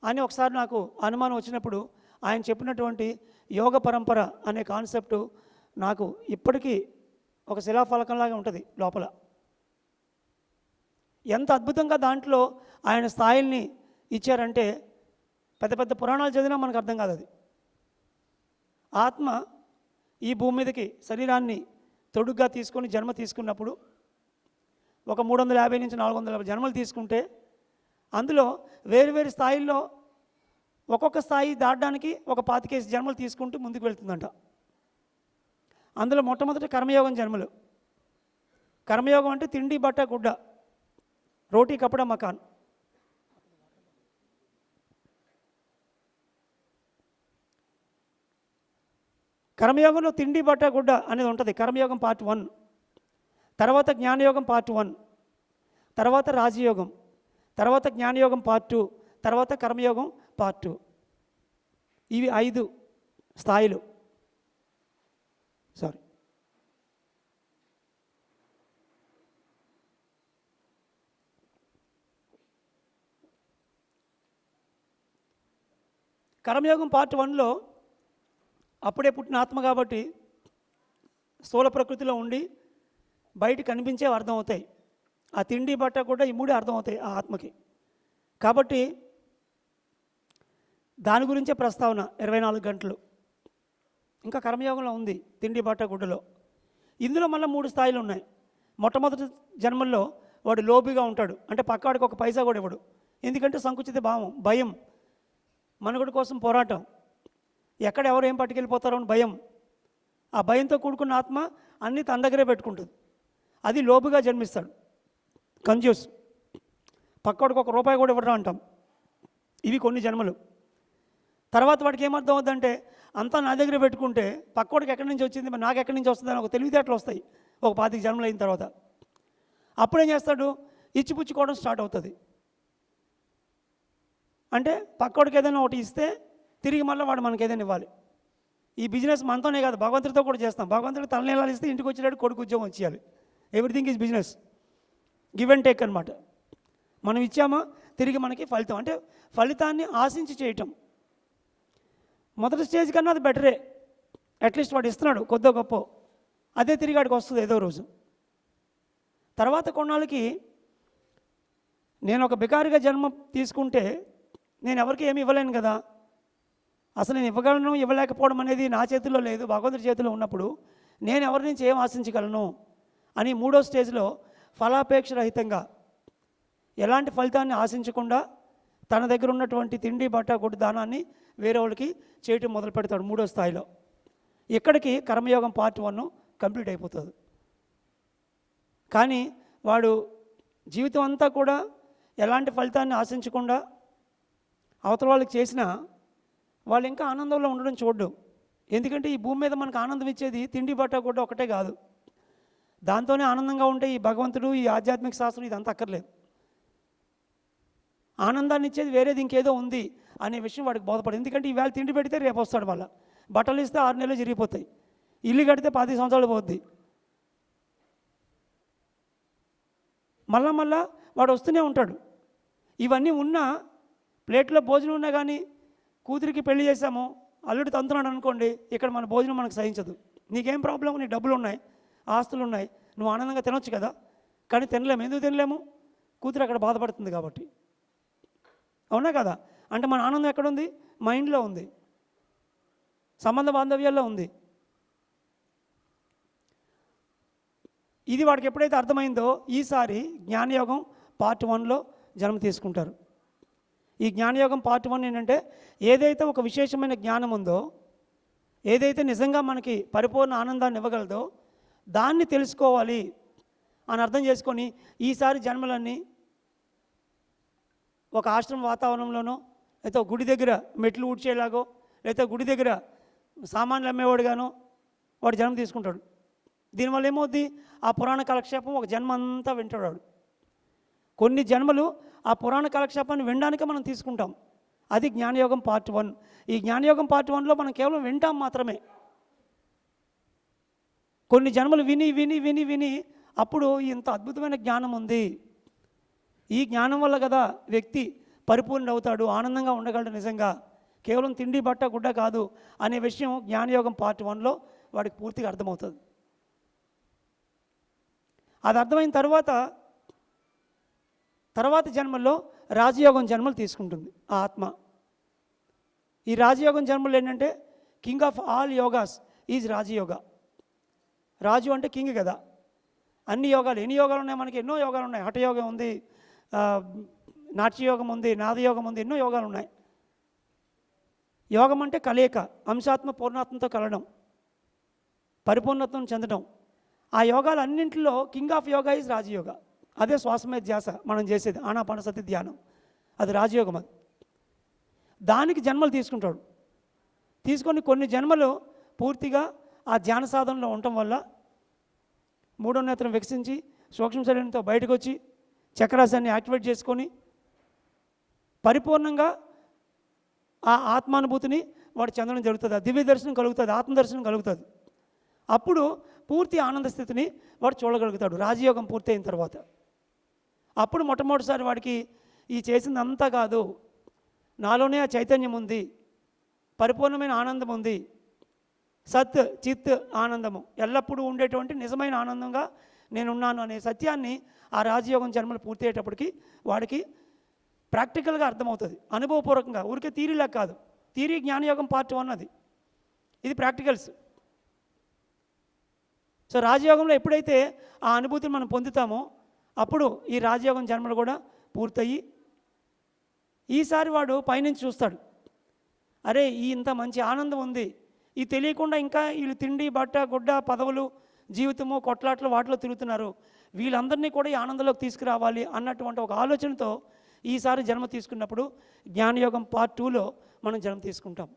అని ఒకసారి నాకు అనుమానం వచ్చినప్పుడు ఆయన చెప్పినటువంటి యోగ పరంపర అనే కాన్సెప్టు నాకు ఇప్పటికీ ఒక శిలాఫలకంలాగా ఉంటుంది లోపల. ఎంత అద్భుతంగా దాంట్లో ఆయన స్థాయిల్ని ఇచ్చారంటే పెద్ద పెద్ద పురాణాలు చదివినా మనకు అర్థం కాదు. అది ఆత్మ ఈ భూమి మీదకి శరీరాన్ని తొడుగ్గా తీసుకొని జన్మ తీసుకున్నప్పుడు ఒక 350 నుంచి 450 జన్మలు తీసుకుంటే అందులో వేరు వేరు స్థాయిల్లో ఒక్కొక్క స్థాయి దాటడానికి ఒక 25 జన్మలు తీసుకుంటూ ముందుకు వెళ్తుందంట. అందులో మొట్టమొదటి కర్మయోగం జన్మలు. కర్మయోగం అంటే తిండి బట్ట గుడ్డ, రోటీ కపడా మకాన్. కర్మయోగంలో తిండి బట్ట గుడ్డ అనేది ఉంటుంది. కర్మయోగం పార్ట్ 1, తర్వాత జ్ఞానయోగం పార్ట్ 1, తర్వాత రాజయోగం, తర్వాత జ్ఞానయోగం పార్ట్ 2, తర్వాత కర్మయోగం పార్ట్ 2. ఇవి 5 స్థాయిలు. సారీ, కర్మయోగం పార్ట్ 1లో అప్పుడే పుట్టిన ఆత్మ కాబట్టి స్థూల ప్రకృతిలో ఉండి బయట కనిపించేవి అర్థమవుతాయి. ఆ తిండి బట్ట కూడా ఈ 3 అర్థమవుతాయి ఆ ఆత్మకి. కాబట్టి దాని గురించే ప్రస్తావన 24 గంటలు. ఇంకా కర్మయోగంలో ఉంది తిండి బట్ట గుడ్డలో. ఇందులో మళ్ళీ 3 స్థాయిలు ఉన్నాయి. మొట్టమొదటి జన్మల్లో వాడు లోబిగా ఉంటాడు, అంటే పక్కవాడికి ఒక పైసా కూడా ఇవ్వడు. ఎందుకంటే సంకుచిత భావం, భయం, మనుగడ కోసం పోరాటం, ఎక్కడ ఎవరు ఏం పట్టుకెళ్ళిపోతారో అని భయం. ఆ భయంతో కూడుకున్న ఆత్మ అన్నీ తన దగ్గరే పెట్టుకుంటుంది. అది లోబుగా జన్మిస్తాడు, కంజ్యూస్, పక్కవాడికి ఒక రూపాయి కూడా ఇవ్వడం అంటాం. ఇవి కొన్ని జన్మలు. తర్వాత వాడికి ఏమర్థం అవుతుందంటే అంతా నా దగ్గర పెట్టుకుంటే పక్కవాడికి ఎక్కడి నుంచి వచ్చింది, మరి నాకు ఎక్కడి నుంచి వస్తుందని ఒక తెలివితేటలు వస్తాయి ఒక 25 జన్మలు అయిన తర్వాత. అప్పుడేం చేస్తాడు, ఇచ్చిపుచ్చుకోవడం స్టార్ట్ అవుతుంది. అంటే పక్కవాడికి ఏదైనా ఒకటి ఇస్తే తిరిగి మళ్ళీ వాడు మనకి ఏదైనా ఇవ్వాలి. ఈ బిజినెస్ మనతోనే కాదు, భగవంతుడితో కూడా చేస్తాం. భగవంతుడికి తలనీళ్ళు ఇస్తే ఇంటికి వచ్చేటప్పుడు కొడుకు ఉద్యోగం వచ్చేయాలి. Everything is business, give and take అనమాట. మనం ఇచ్చామా తిరిగి మనకి ఫలితం, అంటే ఫలితాన్ని ఆశించి చేయటం. మొదటి స్టేజ్ కన్నా అది బెటరే. అట్లీస్ట్ వాడు ఇస్తున్నాడు కొద్దో గొప్ప, అదే తిరిగి వాడికి వస్తుంది ఏదో రోజు. తర్వాత కొన్నాళ్ళకి నేను ఒక బికారిగా జన్మ తీసుకుంటే నేను ఎవరికి ఏమి ఇవ్వలేను కదా, అసలు నేను ఇవ్వగలను ఇవ్వలేకపోవడం అనేది నా చేతిలో లేదు, భగవంతుడి చేతిలో ఉన్నప్పుడు నేను ఎవరి నుంచి ఏం ఆశించగలను అని 3వ స్టేజ్లో ఫలాపేక్ష రహితంగా ఎలాంటి ఫలితాన్ని ఆశించకుండా తన దగ్గర ఉన్నటువంటి తిండి బట్ట గుడ్డ దానాన్ని వేరే వాళ్ళకి చేయటం మొదలు పెడతాడు 3వ స్థాయిలో. ఇక్కడికి కర్మయోగం పార్ట్ 1 కంప్లీట్ అయిపోతుంది. కానీ వాడు జీవితం అంతా కూడా ఎలాంటి ఫలితాన్ని ఆశించకుండా అవతల వాళ్ళకి చేసినా వాళ్ళు ఇంకా ఆనందంలో ఉండడం చూడడం. ఎందుకంటే ఈ భూమి మీద మనకు ఆనందం ఇచ్చేది తిండి బట్ట గుడ్డ ఒకటే కాదు, దాంతోనే ఆనందంగా ఉంటే ఈ భగవంతుడు, ఈ ఆధ్యాత్మిక శాస్త్రం ఇదంతా అక్కర్లేదు. ఆనందాన్ని ఇచ్చేది వేరేది ఇంకేదో ఉంది అనే విషయం వాడికి బోధపడదు. ఎందుకంటే ఈవేళ తిండి పెడితే రేపు వస్తాడు, వాళ్ళ బట్టలు ఇస్తే 6 నెలలు జరిగిపోతాయి, ఇల్లు కడితే 10 సంవత్సరాలు పోద్ది, మళ్ళా వాడు వస్తూనే ఉంటాడు. ఇవన్నీ ఉన్నా ప్లేట్లో భోజనం ఉన్నా కానీ కూతురికి పెళ్లి చేశాము, అల్లుడు తంతున్నాడు అనుకోండి, ఇక్కడ మన భోజనం మనకు సహించదు. నీకేం ప్రాబ్లం, నీ డబ్బులు ఉన్నాయి, ఆస్తులు ఉన్నాయి, నువ్వు ఆనందంగా తినొచ్చు కదా, కానీ తినలేము. ఎందుకు తినలేము, కూతురు అక్కడ బాధపడుతుంది కాబట్టి. అవునా కదా? అంటే మన ఆనందం ఎక్కడుంది, మైండ్లో ఉంది, సంబంధ బాంధవ్యాల్లో ఉంది. ఇది వాడికి ఎప్పుడైతే అర్థమైందో ఈసారి జ్ఞానయోగం పార్ట్ 1లో జన్మ తీసుకుంటారు. ఈ జ్ఞానయోగం పార్ట్ 1 ఏంటంటే ఏదైతే ఒక విశేషమైన జ్ఞానం ఉందో, ఏదైతే నిజంగా మనకి పరిపూర్ణ ఆనందాన్ని ఇవ్వగలదో దాన్ని తెలుసుకోవాలి, అని అర్థం చేసుకొని ఈసారి జన్మలన్నీ ఒక ఆశ్రమ వాతావరణంలోనో, లేకపోతే గుడి దగ్గర మెట్లు ఊడ్చేలాగో, లేకపోతే గుడి దగ్గర సామాన్లు అమ్మేవాడుగానో వాడు జన్మ తీసుకుంటాడు. దీనివల్ల ఏమవుద్ది, ఆ పురాణ కాలక్షేపం ఒక జన్మ అంతా వింటాడు వాడు. కొన్ని జన్మలు ఆ పురాణ కాలక్షేపాన్ని వినడానికే మనం తీసుకుంటాం. అది జ్ఞానయోగం పార్ట్ 1. ఈ జ్ఞానయోగం పార్ట్ 1లో మనం కేవలం వింటాం మాత్రమే. కొన్ని జన్మలు విని విని విని విని అప్పుడు ఇంత అద్భుతమైన జ్ఞానం ఉంది, ఈ జ్ఞానం వల్ల కదా వ్యక్తి పరిపూర్ణ అవుతాడు, ఆనందంగా ఉండగలడు, నిజంగా కేవలం తిండి బట్ట గుడ్డ కాదు అనే విషయం జ్ఞానయోగం పార్ట్ 1లో వాడికి పూర్తిగా అర్థమవుతుంది. అది అర్థమైన తర్వాత జన్మల్లో రాజయోగం జన్మలు తీసుకుంటుంది ఆ ఆత్మ. ఈ రాజయోగం జన్మలు ఏంటంటే king of all yogas is Rajayoga. రాజు అంటే కింగ్ కదా. అన్ని యోగాలు, ఎన్ని యోగాలు ఉన్నాయి మనకి? ఎన్నో యోగాలు ఉన్నాయి. హఠయోగం ఉంది, నాట్యయోగం ఉంది, నాదయోగం ఉంది, ఎన్నో యోగాలు ఉన్నాయి. యోగం అంటే కలయిక, అంశాత్మ పూర్ణాత్మతో కలడం, పరిపూర్ణత్వం చెందడం. ఆ యోగాలన్నింటిలో కింగ్ ఆఫ్ యోగా ఈజ్ రాజయోగ. అదే శ్వాస మీద ధ్యాస మనం చేసేది, ఆనాపానసతి ధ్యానం, అది రాజయోగం. అది దానికి జన్మలు తీసుకుంటాడు. తీసుకొని కొన్ని జన్మలు పూర్తిగా ఆ ధ్యాన సాధనలో ఉండటం వల్ల మూడో నేత్రం వికసించి సూక్ష్మ శరీరంతో బయటకు వచ్చి చక్రాసాన్ని యాక్టివేట్ చేసుకొని పరిపూర్ణంగా ఆ ఆత్మానుభూతిని వాడు చెందడం జరుగుతుంది. ఆ దివ్య దర్శనం కలుగుతుంది, ఆత్మదర్శనం కలుగుతుంది. అప్పుడు పూర్తి ఆనంద స్థితిని వాడు చూడగలుగుతాడు రాజయోగం పూర్తయిన తర్వాత. అప్పుడు మొట్టమొదటిసారి వాడికి ఈ చేసిందంతా కాదు, నాలోనే ఆ చైతన్యం ఉంది, పరిపూర్ణమైన ఆనందం ఉంది, సత్ చిత్ ఆనందము ఎల్లప్పుడూ ఉండేటువంటి నిజమైన ఆనందంగా నేనున్నాను అనే సత్యాన్ని ఆ రాజయోగం జన్మలు పూర్తయ్యేటప్పటికి వాడికి ప్రాక్టికల్గా అర్థమవుతుంది, అనుభవపూర్వకంగా. ఊరికే థీరీలా కాదు. థీరీ జ్ఞానయోగం పార్ట్ 1 అది, ఇది ప్రాక్టికల్స్. సో రాజయోగంలో ఎప్పుడైతే ఆ అనుభూతిని మనం పొందుతామో అప్పుడు ఈ రాజయోగం జన్మలు కూడా పూర్తయి ఈసారి వాడు పైనుంచి చూస్తాడు, అరే ఈ ఇంత మంచి ఆనందం ఉంది, ఇది తెలియకుండా ఇంకా వీళ్ళు తిండి బట్ట గుడ్డ పదవులు జీవితము కొట్లాట్లు వాటిలో తిరుగుతున్నారు, వీళ్ళందరినీ కూడా ఈ ఆనందంలోకి తీసుకురావాలి అన్నటువంటి ఒక ఆలోచనతో ఈసారి జన్మ తీసుకున్నప్పుడు జ్ఞానయోగం పార్ట్ 2లో మనం జన్మ తీసుకుంటాం.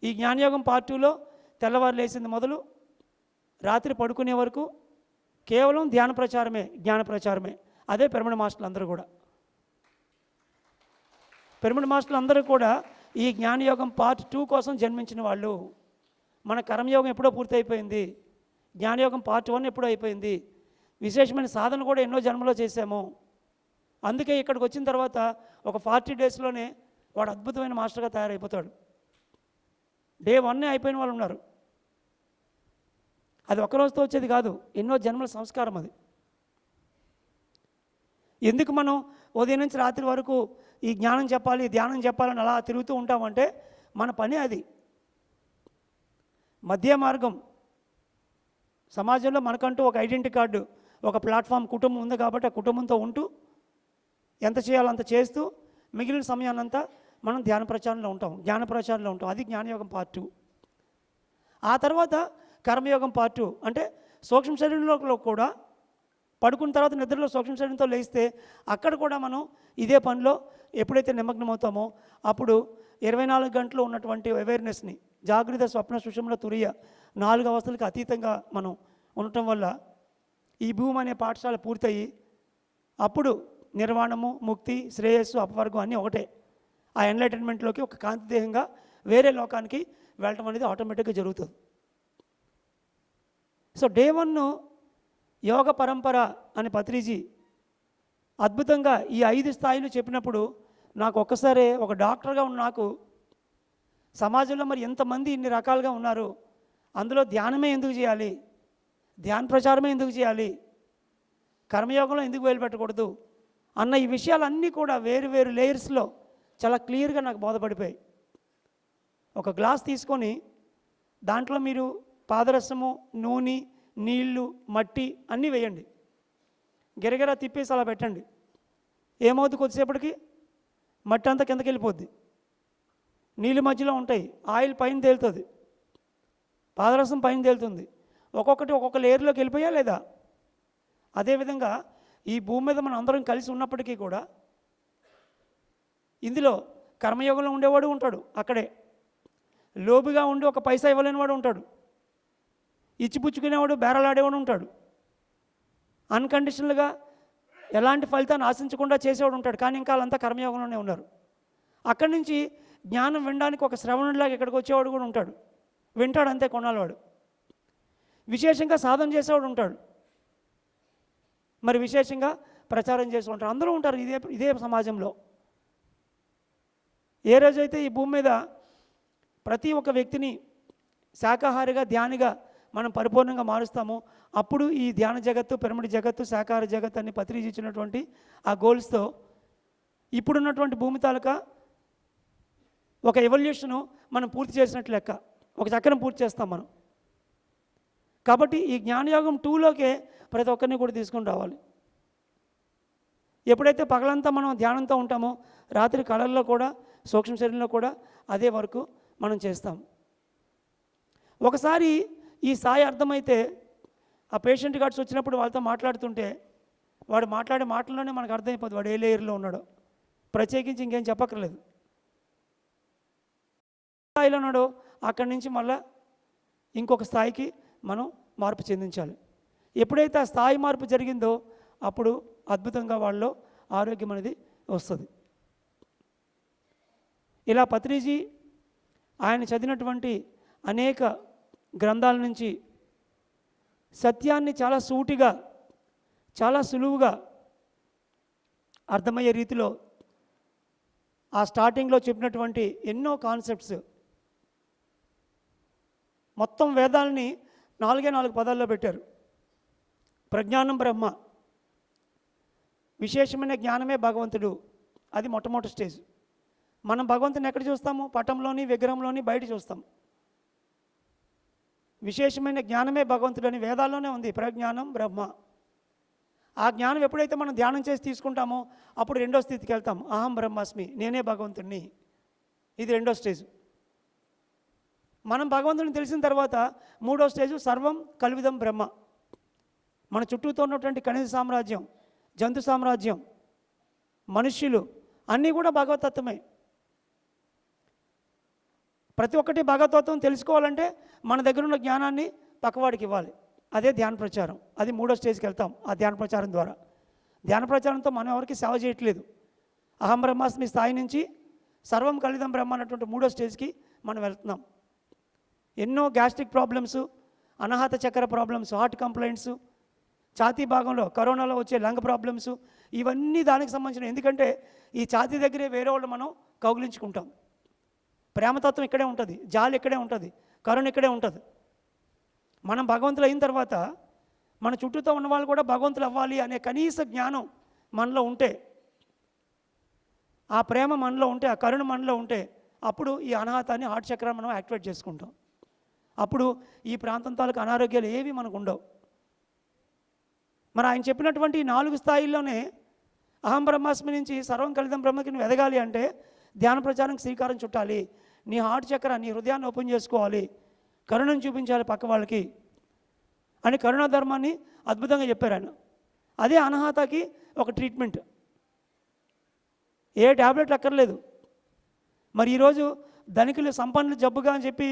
ఈ జ్ఞానయోగం పార్ట్ 2లో తెల్లవారు లేచింది మొదలు రాత్రి పడుకునే వరకు కేవలం ధ్యాన ప్రచారమే, జ్ఞాన ప్రచారమే. అదే పిరమిడ్ మాస్టర్లు అందరూ కూడా. పిరమిడ్ మాస్టర్లు అందరూ కూడా ఈ జ్ఞానయోగం పార్ట్ 2 కోసం జన్మించిన వాళ్ళు. మన కర్మయోగం ఎప్పుడో పూర్తి అయిపోయింది, జ్ఞానయోగం పార్ట్ 1 ఎప్పుడో అయిపోయింది, విశేషమైన సాధన కూడా ఎన్నో జన్మలో చేశాము. అందుకే ఇక్కడికి వచ్చిన తర్వాత ఒక 40 డేస్లోనే వాడు అద్భుతమైన మాస్టర్గా తయారైపోతాడు. డే 1 అయిపోయిన వాళ్ళు ఉన్నారు. అది ఒక్క రోజుతో వచ్చేది కాదు, ఎన్నో జన్మల సంస్కారం అది. ఎందుకు మనం ఉదయం నుంచి రాత్రి వరకు ఈ జ్ఞానం చెప్పాలి, ధ్యానం చెప్పాలని అలా తిరుగుతూ ఉంటామంటే మన పని అది. మధ్య మార్గం. సమాజంలో మనకంటూ ఒక ఐడెంటిటీ కార్డు, ఒక ప్లాట్ఫామ్, కుటుంబం ఉంది కాబట్టి ఆ కుటుంబంతో ఉంటూ ఎంత చేయాలో అంత చేస్తూ మిగిలిన సమయాన్నంతా మనం ధ్యాన ప్రచారంలో ఉంటాం, జ్ఞాన ప్రచారంలో ఉంటాం. అది జ్ఞానయోగం పార్ట్ 2. ఆ తర్వాత కర్మయోగం పార్ట్ 2 అంటే సూక్ష్మ శరీరంలో కూడా పడుకున్న తర్వాత నిద్రలో సూక్ష్మ శరీరంతో లేస్తే అక్కడ కూడా మనం ఇదే పనిలో ఎప్పుడైతే నిమగ్నమవుతామో అప్పుడు 24 గంటలు ఉన్నటువంటి అవేర్నెస్ని జాగ్రత్త స్వప్న సుషుమ్న తురియ 4 అవస్థలకు అతీతంగా మనం ఉండటం వల్ల ఈ భూమి అనే పాఠశాల పూర్తయి అప్పుడు నిర్వాణము, ముక్తి, శ్రేయస్సు, అపవర్గం అన్నీ ఒకటే. ఆ ఎన్లైటన్మెంట్లోకి ఒక కాంతిదేహంగా వేరే లోకానికి వెళ్ళటం అనేది ఆటోమేటిక్గా జరుగుతుంది. సో డే 1 యోగ పరంపర అని పత్రిజీ అద్భుతంగా ఈ 5 స్థాయిలు చెప్పినప్పుడు నాకు ఒక్కసారే ఒక డాక్టర్గా ఉన్న నాకు సమాజంలో మరి ఎంతమంది ఇన్ని రకాలుగా ఉన్నారు, అందులో ధ్యానమే ఎందుకు చేయాలి, ధ్యాన ప్రచారమే ఎందుకు చేయాలి, కర్మయోగంలో ఎందుకు వేలుపెట్టకూడదు అన్న ఈ విషయాలన్నీ కూడా వేరు వేరు లేయర్స్లో చాలా క్లియర్గా నాకు బోధపడిపోయాయి. ఒక గ్లాస్ తీసుకొని దాంట్లో మీరు పాదరసము, నూనె, నీళ్లు, మట్టి అన్నీ వేయండి, గిరగిరా తిప్పేసి అలా పెట్టండి. ఏమవుతుంది, కొద్దిసేపటికి మట్టి అంతా కిందకి వెళ్ళిపోద్ది, నీళ్ళు మధ్యలో ఉంటాయి, ఆయిల్ పైన తేలుతుంది, పాదరసం పైన తేలుతుంది. ఒక్కొక్కటి ఒక్కొక్క లేయర్లోకి వెళ్ళిపోయా లేదా? అదేవిధంగా ఈ భూమి మీద మనం అందరం కలిసి ఉన్నప్పటికీ కూడా ఇందులో కర్మయోగంలో ఉండేవాడు ఉంటాడు, అక్కడే లోబుగా ఉండి ఒక పైసా ఇవ్వలేని వాడు ఉంటాడు, ఇచ్చిపుచ్చుకునేవాడు బేరలాడేవాడు ఉంటాడు, అన్కండిషనల్గా ఎలాంటి ఫలితాన్ని ఆశించకుండా చేసేవాడు ఉంటాడు. కానీ ఇంకా వాళ్ళంతా కర్మయోగంలోనే ఉన్నారు. అక్కడి నుంచి జ్ఞానం వినడానికి ఒక శ్రవణుడిలాగా ఇక్కడికి వచ్చేవాడు కూడా ఉంటాడు, వింటాడు అంతే కొన్నాళ్ళవాడు. విశేషంగా సాధన చేసేవాడు ఉంటాడు, మరి విశేషంగా ప్రచారం చేస్తూ ఉంటారు. అందరూ ఉంటారు ఇదే సమాజంలో. ఏ రోజైతే ఈ భూమి మీద ప్రతి ఒక్క వ్యక్తిని శాకాహారిగా ధ్యానిగా మనం పరిపూర్ణంగా మారుస్తామో అప్పుడు ఈ ధ్యాన జగత్తు, పిరమిడ్ జగత్తు, శాకాహార జగత్తు అని పత్రిక ఇచ్చినటువంటి ఆ గోల్స్తో ఇప్పుడున్నటువంటి భూమి తాలూకా ఒక ఎవల్యూషను మనం పూర్తి చేసినట్లు లెక్క, ఒక చక్రం పూర్తి చేస్తాం మనం. కాబట్టి ఈ జ్ఞానయోగం 2లోకే ప్రతి ఒక్కరిని కూడా తీసుకుని రావాలి. ఎప్పుడైతే పగలంతా మనం ధ్యానంతో ఉంటామో రాత్రి కళల్లో కూడా సూక్ష్మ శరీరంలో కూడా అదే వరకు మనం చేస్తాం. ఒకసారి ఈ స్థాయి అర్థమైతే ఆ పేషెంట్ గార్డ్స్ వచ్చినప్పుడు వాళ్ళతో మాట్లాడుతుంటే వాడు మాట్లాడే మాటల్లోనే మనకు అర్థమైపోతుంది వాడు ఏ లేయర్లో ఉన్నాడో. ప్రత్యేకించి ఇంకేం చెప్పక్కర్లేదు. స్థాయిలో ఉన్నాడో అక్కడి నుంచి మళ్ళీ ఇంకొక స్థాయికి మనం మార్పు చెందించాలి. ఎప్పుడైతే ఆ స్థాయి మార్పు జరిగిందో అప్పుడు అద్భుతంగా వాళ్ళలో ఆరోగ్యం అనేది వస్తుంది. ఇలా పత్రిజీ ఆయన చదివినటువంటి అనేక గ్రంథాల నుంచి సత్యాన్ని చాలా సూటిగా, చాలా సులువుగా అర్థమయ్యే రీతిలో ఆ స్టార్టింగ్లో చెప్పినటువంటి ఎన్నో కాన్సెప్ట్స్, మొత్తం వేదాలని 4 పదాల్లో పెట్టారు. ప్రజ్ఞానం బ్రహ్మ, విశేషమైన జ్ఞానమే భగవంతుడు, అది మొట్టమొదటి స్టేజ్. మనం భగవంతుని ఎక్కడ చూస్తాము? పటంలోని, విగ్రహంలోని, బయట చూస్తాం. విశేషమైన జ్ఞానమే భగవంతుడు అని వేదాల్లోనే ఉంది, ప్రజ్ఞానం బ్రహ్మ. ఆ జ్ఞానం ఎప్పుడైతే మనం ధ్యానం చేసి తీసుకుంటామో అప్పుడు రెండో స్థితికి వెళ్తాం, అహం బ్రహ్మాస్మి, నేనే భగవంతుడిని. ఇది రెండో స్టేజ్. మనం భగవంతుడిని తెలిసిన తర్వాత మూడో స్టేజ్ సర్వం కల్విదం బ్రహ్మ. మన చుట్టూతో ఉన్నటువంటి ఖనిజ సామ్రాజ్యం, జంతు సామ్రాజ్యం, మనుష్యులు అన్నీ కూడా భగవతత్వమే. ప్రతి ఒక్కటి భగవతత్వం తెలుసుకోవాలంటే మన దగ్గర ఉన్న జ్ఞానాన్ని పక్కవాడికి ఇవ్వాలి. అదే ధ్యాన ప్రచారం. అది మూడో స్టేజ్కి వెళ్తాం ఆ ధ్యాన ప్రచారం ద్వారా. ధ్యాన ప్రచారంతో మనం ఎవరికి సేవ చేయట్లేదు. అహం బ్రహ్మాస్మి స్థాయి నుంచి సర్వం కలిదం బ్రహ్మ అన్నటువంటి మూడో స్టేజ్కి మనం వెళ్తున్నాం. ఎన్నో గ్యాస్ట్రిక్ ప్రాబ్లమ్స్, అనాహత చక్కెర ప్రాబ్లమ్స్, హార్ట్ కంప్లైంట్స్, ఛాతీ భాగంలో కరోనాలో వచ్చే లంగ్ ప్రాబ్లమ్స్, ఇవన్నీ దానికి సంబంధించిన. ఎందుకంటే ఈ ఛాతీ దగ్గరే వేరే వాళ్ళు మనం కౌగిలించుకుంటాం. ప్రేమతత్వం ఇక్కడే ఉంటుంది, జాలి ఇక్కడే ఉంటుంది, కరుణ ఇక్కడే ఉంటుంది. మనం భగవంతులు అయిన తర్వాత మన చుట్టూతో ఉన్న వాళ్ళు కూడా భగవంతులు అవ్వాలి అనే కనీస జ్ఞానం మనలో ఉంటే, ఆ ప్రేమ మనలో ఉంటే, ఆ కరుణ మనలో ఉంటే అప్పుడు ఈ అనాహతాన్ని, హార్ట్ చక్రాన్ని మనం యాక్టివేట్ చేసుకుంటాం. అప్పుడు ఈ ప్రాంతం తాలూకు అనారోగ్యాలు ఏవి మనకు ఉండవు. మరి ఆయన చెప్పినటువంటి 4 స్థాయిల్లోనే అహం బ్రహ్మాస్మి నుంచి సర్వం కలిదం బ్రహ్మకి నువ్వు ఎదగాలి అంటే ధ్యాన ప్రచారం శ్రీకారం చుట్టాలి. నీ హార్ట్ చక్ర, నీ హృదయాన్ని ఓపెన్ చేసుకోవాలి, కరుణను చూపించాలి పక్క వాళ్ళకి అని కరుణా ధర్మాన్ని అద్భుతంగా చెప్పారు ఆయన. అదే అనాహతకి ఒక ట్రీట్మెంట్. ఏ ట్యాబ్లెట్లు అక్కర్లేదు. మరి ఈరోజు ధనికులు, సంపన్నులు జబ్బుగా అని చెప్పి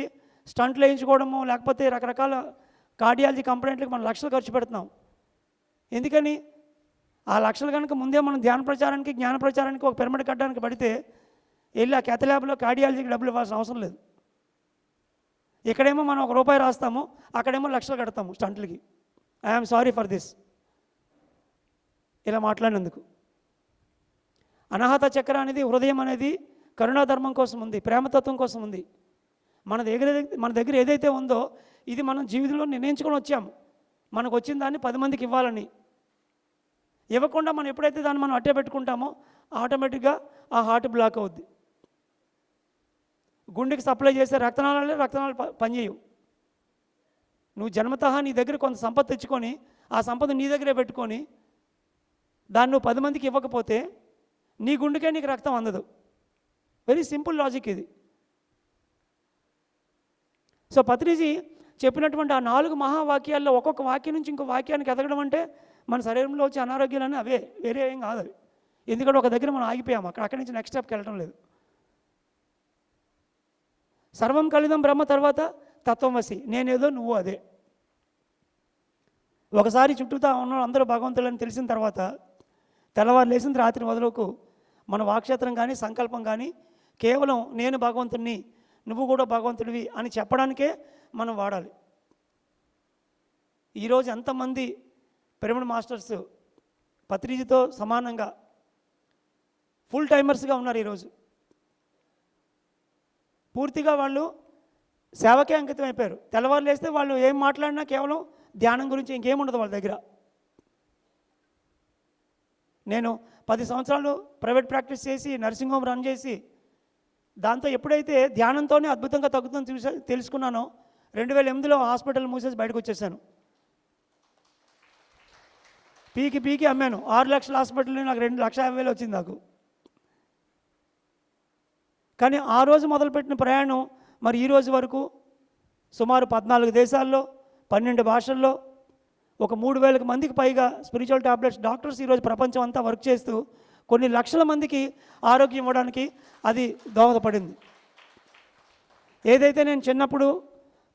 స్టంట్లు వేయించుకోవడము, లేకపోతే రకరకాల కార్డియాలజీ కంప్లైంట్లకు మనం లక్షలు ఖర్చు పెడుతున్నాం. ఎందుకని? ఆ లక్షలు కనుక ముందే మనం ధ్యాన ప్రచారానికి, జ్ఞాన ప్రచారానికి ఒక పిరమిడ్ కట్టడానికి పడితే వెళ్ళి ఆ కెథ ల్యాబ్లో కార్డియాలజీకి డబ్బులు ఇవ్వాల్సిన అవసరం లేదు. ఇక్కడేమో మనం ₹1 రాస్తాము, అక్కడేమో లక్షలు కడతాము స్టంట్లకి. ఐఎమ్ సారీ ఫర్ దిస్, ఇలా మాట్లాడినందుకు. అనాహత చక్ర అనేది, హృదయం అనేది కరుణాధర్మం కోసం ఉంది, ప్రేమతత్వం కోసం ఉంది. మన దగ్గర ఏదైతే ఉందో ఇది మనం జీవితంలో నిర్ణయించుకొని వచ్చాము. మనకు వచ్చిన దాన్ని 10 మందికి ఇవ్వాలని. ఇవ్వకుండా మనం ఎప్పుడైతే దాన్ని మనం అట్టే పెట్టుకుంటామో ఆటోమేటిక్గా ఆ హార్ట్ బ్లాక్ అవుద్ది. గుండెకి సప్లై చేసే రక్తనాళాలు పనిచేయవు. నువ్వు జన్మతః నీ దగ్గర కొంత సంపద తెచ్చుకొని ఆ సంపద నీ దగ్గరే పెట్టుకొని దాన్ని నువ్వు 10 మందికి ఇవ్వకపోతే నీ గుండెకే నీకు రక్తం అందదు. వెరీ సింపుల్ లాజిక్ ఇది. సో పత్రిజీ చెప్పినటువంటి ఆ 4 మహావాక్యాల్లో ఒక్కొక్క వాక్యం నుంచి ఇంకో వాక్యానికి ఎదగడం అంటే మన శరీరంలో వచ్చే అనారోగ్యాలన్నీ అవే, వేరే ఏం కాదు అవి. ఎందుకంటే ఒక దగ్గర మనం ఆగిపోయాము, అక్కడి నుంచి నెక్స్ట్ స్టెప్కి వెళ్ళడం లేదు. సర్వం కలిదం బ్రహ్మ తర్వాత తత్వమసి, నేనేదో నువ్వు అదే. ఒకసారి చుట్టూతా ఉన్న అందరూ భగవంతులని తెలిసిన తర్వాత తెల్లవారు లేచిన రాత్రి మొదలుకు మన వాక్షేత్రం కానీ సంకల్పం కానీ కేవలం నేను భగవంతుడిని, నువ్వు కూడా భగవంతుడివి అని చెప్పడానికే మనం వాడాలి. ఈరోజు ఎంతమంది పిరమిడ్ మాస్టర్స్ పత్రిజీతో సమానంగా ఫుల్ టైమర్స్గా ఉన్నారు. ఈరోజు పూర్తిగా వాళ్ళు సేవకే అంకితం అయిపోయారు. తెల్లవారు లేస్తే వాళ్ళు ఏం మాట్లాడినా కేవలం ధ్యానం గురించి ఇంకేముండదు వాళ్ళ దగ్గర. నేను 10 సంవత్సరాలు ప్రైవేట్ ప్రాక్టీస్ చేసి నర్సింగ్ హోమ్ రన్ చేసి దాంతో ఎప్పుడైతే ధ్యానంతోనే అద్భుతంగా తగ్గుతుందని తెలుసుకున్నానో 2008లో హాస్పిటల్ మూసేసి బయటకు వచ్చేసాను. పీకి అమ్మాను. 6 లక్షల హాస్పిటల్ నాకు 2,50,000 వచ్చింది నాకు. కానీ ఆ రోజు మొదలుపెట్టిన ప్రయాణం మరి ఈ రోజు వరకు సుమారు 14 దేశాల్లో 12 భాషల్లో ఒక 3,000 మందికి పైగా స్పిరిచువల్ టాబ్లెట్స్ డాక్టర్స్ ఈరోజు ప్రపంచం అంతా వర్క్ చేస్తూ కొన్ని లక్షల మందికి ఆరోగ్యం ఇవ్వడానికి అది దోహదపడింది. ఏదైతే నేను చిన్నప్పుడు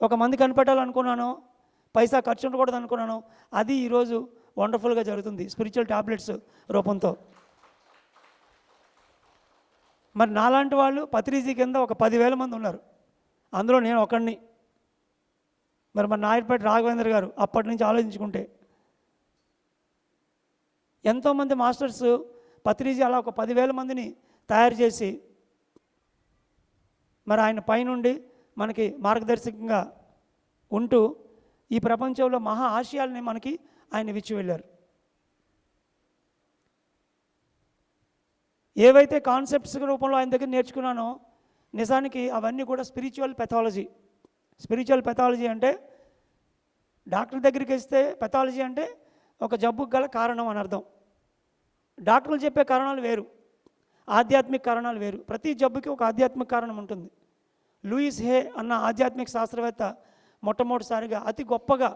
ఒక మంది కనిపెట్టాలనుకున్నానో, పైసా ఖర్చు ఉండకూడదు అనుకున్నానో, అది ఈరోజు వండర్ఫుల్గా జరుగుతుంది స్పిరిచువల్ టాబ్లెట్స్ రూపంతో. మరి నాలాంటి వాళ్ళు పత్రిజీ కింద ఒక 10,000 మంది ఉన్నారు, అందులో నేను ఒకడిని. మరి నాయుడుపేట రాఘవేంద్ర గారు అప్పటి నుంచి ఆలోచించుకుంటే ఎంతోమంది మాస్టర్స్ పత్రిజీ అలా ఒక 10,000 మందిని తయారు చేసి మరి ఆయన పైనుండి మనకి మార్గదర్శకంగా ఉంటూ ఈ ప్రపంచంలో మహా ఆశయాల్ని మనకి ఆయన ఇచ్చి వెళ్ళారు. ఏవైతే కాన్సెప్ట్స్ రూపంలో ఆయన దగ్గర నేర్చుకున్నానో నిజానికి అవన్నీ కూడా స్పిరిచువల్ పెథాలజీ. స్పిరిచువల్ పెథాలజీ అంటే డాక్టర్ దగ్గరికి వస్తే పెథాలజీ అంటే ఒక జబ్బుకు గల కారణం అని అర్థం. డాక్టర్లు చెప్పే కారణాలు వేరు, ఆధ్యాత్మిక కారణాలు వేరు. ప్రతి జబ్బుకి ఒక ఆధ్యాత్మిక కారణం ఉంటుంది. లూయిస్ హే అన్న ఆధ్యాత్మిక శాస్త్రవేత్త మొట్టమొదటిసారిగా అతి గొప్పగా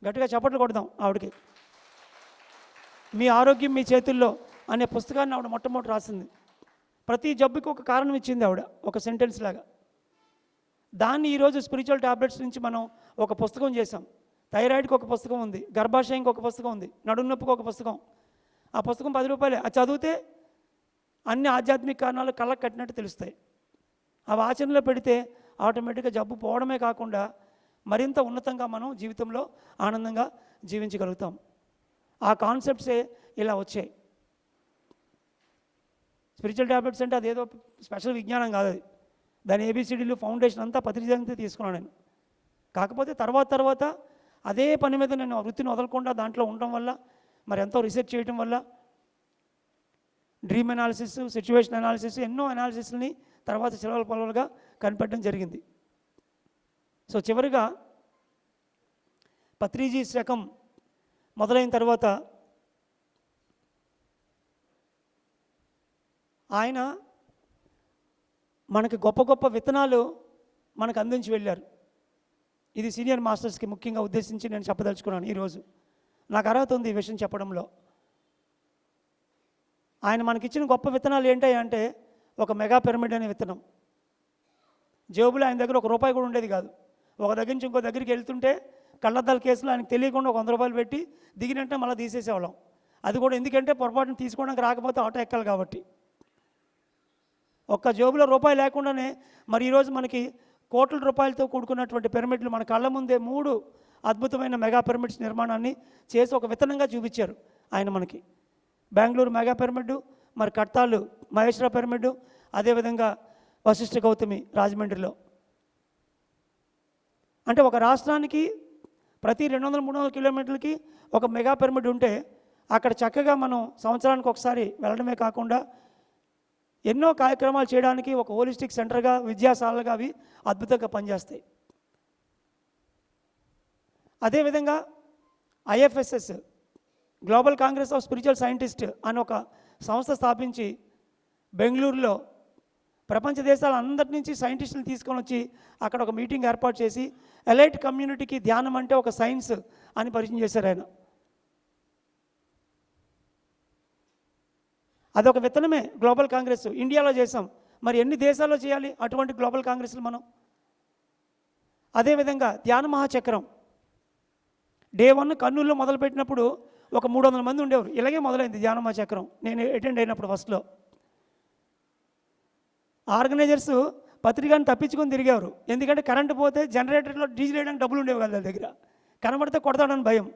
గట్టిగా చప్పట్లు కొడదాం ఆవిడకి, మీ ఆరోగ్యం మీ చేతుల్లో అనే పుస్తకాన్ని ఆవిడ మొట్టమొదటి రాసింది. ప్రతి జబ్బుకి ఒక కారణం ఇచ్చింది ఆవిడ, ఒక సెంటెన్స్ లాగా. దాన్ని ఈరోజు స్పిరిచువల్ టాబ్లెట్స్ నుంచి మనం ఒక పుస్తకం చేసాం. థైరాయిడ్కి ఒక పుస్తకం ఉంది, గర్భాశయంకి ఒక పుస్తకం ఉంది, నడుము నొప్పికి ఒక పుస్తకం. ఆ పుస్తకం 10 రూపాయలే. అది చదివితే అన్ని ఆధ్యాత్మిక కారణాలు కళ్ళకు కట్టినట్టు తెలుస్తాయి. అవి ఆచరణలో పెడితే ఆటోమేటిక్గా జబ్బు పోవడమే కాకుండా మరింత ఉన్నతంగా మనం జీవితంలో ఆనందంగా జీవించగలుగుతాం. ఆ కాన్సెప్ట్సే ఇలా వచ్చాయి. స్పిరిచువల్ టాబ్లెట్స్ అంటే అదేదో స్పెషల్ విజ్ఞానం కాదు, అది దాని ఏబిసిడీలు ఫౌండేషన్ అంతా పత్రిజంతో తీసుకున్నాను నేను. కాకపోతే తర్వాత అదే పని మీద నేను వృత్తిని వదలకుండా దాంట్లో ఉండడం వల్ల, మరి ఎంతో రీసెర్చ్ చేయడం వల్ల, డ్రీమ్ అనాలిసిస్, సిచ్యువేషన్ అనాలిసిస్, ఎన్నో అనాలిసిస్ని తర్వాత చిలవల పొలవలుగా కనిపెట్టడం జరిగింది. సో చివరిగా పత్రిజీ శకం మొదలైన తర్వాత ఆయన మనకి గొప్ప గొప్ప విత్తనాలు మనకు అందించి వెళ్ళారు. ఇది సీనియర్ మాస్టర్స్కి ముఖ్యంగా ఉద్దేశించి నేను చెప్పదలుచుకున్నాను. ఈరోజు నాకు అర్హత ఉంది ఈ విషయం చెప్పడంలో. ఆయన మనకిచ్చిన గొప్ప విత్తనాలు ఏంటంటే ఒక మెగా పిరమిడ్ అనే విత్తనం. జేబులో ఆయన దగ్గర ₹1 కూడా ఉండేది కాదు. ఒక దగ్గర నుంచి ఇంకో దగ్గరికి వెళ్తుంటే కళ్ళద్దాల కేసులో ఆయనకు తెలియకుండా ఒక ₹100 పెట్టి దిగినంటే మళ్ళీ తీసేసేవాళ్ళం. అది కూడా ఎందుకంటే పొరపాటున తీసుకోవడానికి రాకపోతే ఆటో ఎక్కాలి కాబట్టి. ఒక్క జేబులో రూపాయి లేకుండానే మరి ఈరోజు మనకి కోట్ల రూపాయలతో కూడుకున్నటువంటి పిరమిడ్లు మన కళ్ళ ముందే 3 అద్భుతమైన మెగా పిరమిడ్స్ నిర్మాణాన్ని చేసి ఒక విత్తనంగా చూపించారు ఆయన మనకి. బెంగళూరు మెగా పిరమిడ్, మరి కట్తాలు మహేశ్వర పిరమిడ్, అదేవిధంగా వశిష్ఠ గౌతమి రాజమండ్రిలో. అంటే ఒక రాష్ట్రానికి ప్రతి 200-300 కిలోమీటర్లకి ఒక మెగా పిరమిడ్ ఉంటే అక్కడ చక్కగా మనం సంవత్సరానికి ఒకసారి వెళ్ళడమే కాకుండా ఎన్నో కార్యక్రమాలు చేయడానికి ఒక హోలిస్టిక్ సెంటర్గా, విద్యాశాలగా అవి అద్భుతంగా పనిచేస్తాయి. అదేవిధంగా IFSS, global congress of spiritual scientist అని ఒక సంస్థ స్థాపించి బెంగళూరులో ప్రపంచ దేశాలందరి నుంచి సైంటిస్టులు తీసుకొని వచ్చి అక్కడ ఒక మీటింగ్ ఏర్పాటు చేసి ఎలైట్ కమ్యూనిటీకి ధ్యానం అంటే ఒక సైన్స్ అని పరిచయం చేశారు ఆయన. అదొక విత్తనమే గ్లోబల్ కాంగ్రెస్. ఇండియాలో చేసాం, మరి ఎన్ని దేశాల్లో చేయాలి అటువంటి గ్లోబల్ కాంగ్రెస్లు మనం? అదేవిధంగా ధ్యాన మహాచక్రం డే 1 కర్నూలులో మొదలుపెట్టినప్పుడు ఒక 300 మంది ఉండేవారు. ఇలాగే మొదలైంది ధ్యాన మహాచక్రం, నేను అటెండ్ అయినప్పుడు ఫస్ట్లో. ఆర్గనైజర్స్ పత్రికను తప్పించుకొని తిరిగేవారు, ఎందుకంటే కరెంటు పోతే జనరేటర్లో డీజిల్ వేయడానికి డబ్బులు ఉండేవి కదా వాళ్ళ దగ్గర, కనబడితే కొడతాడని భయం,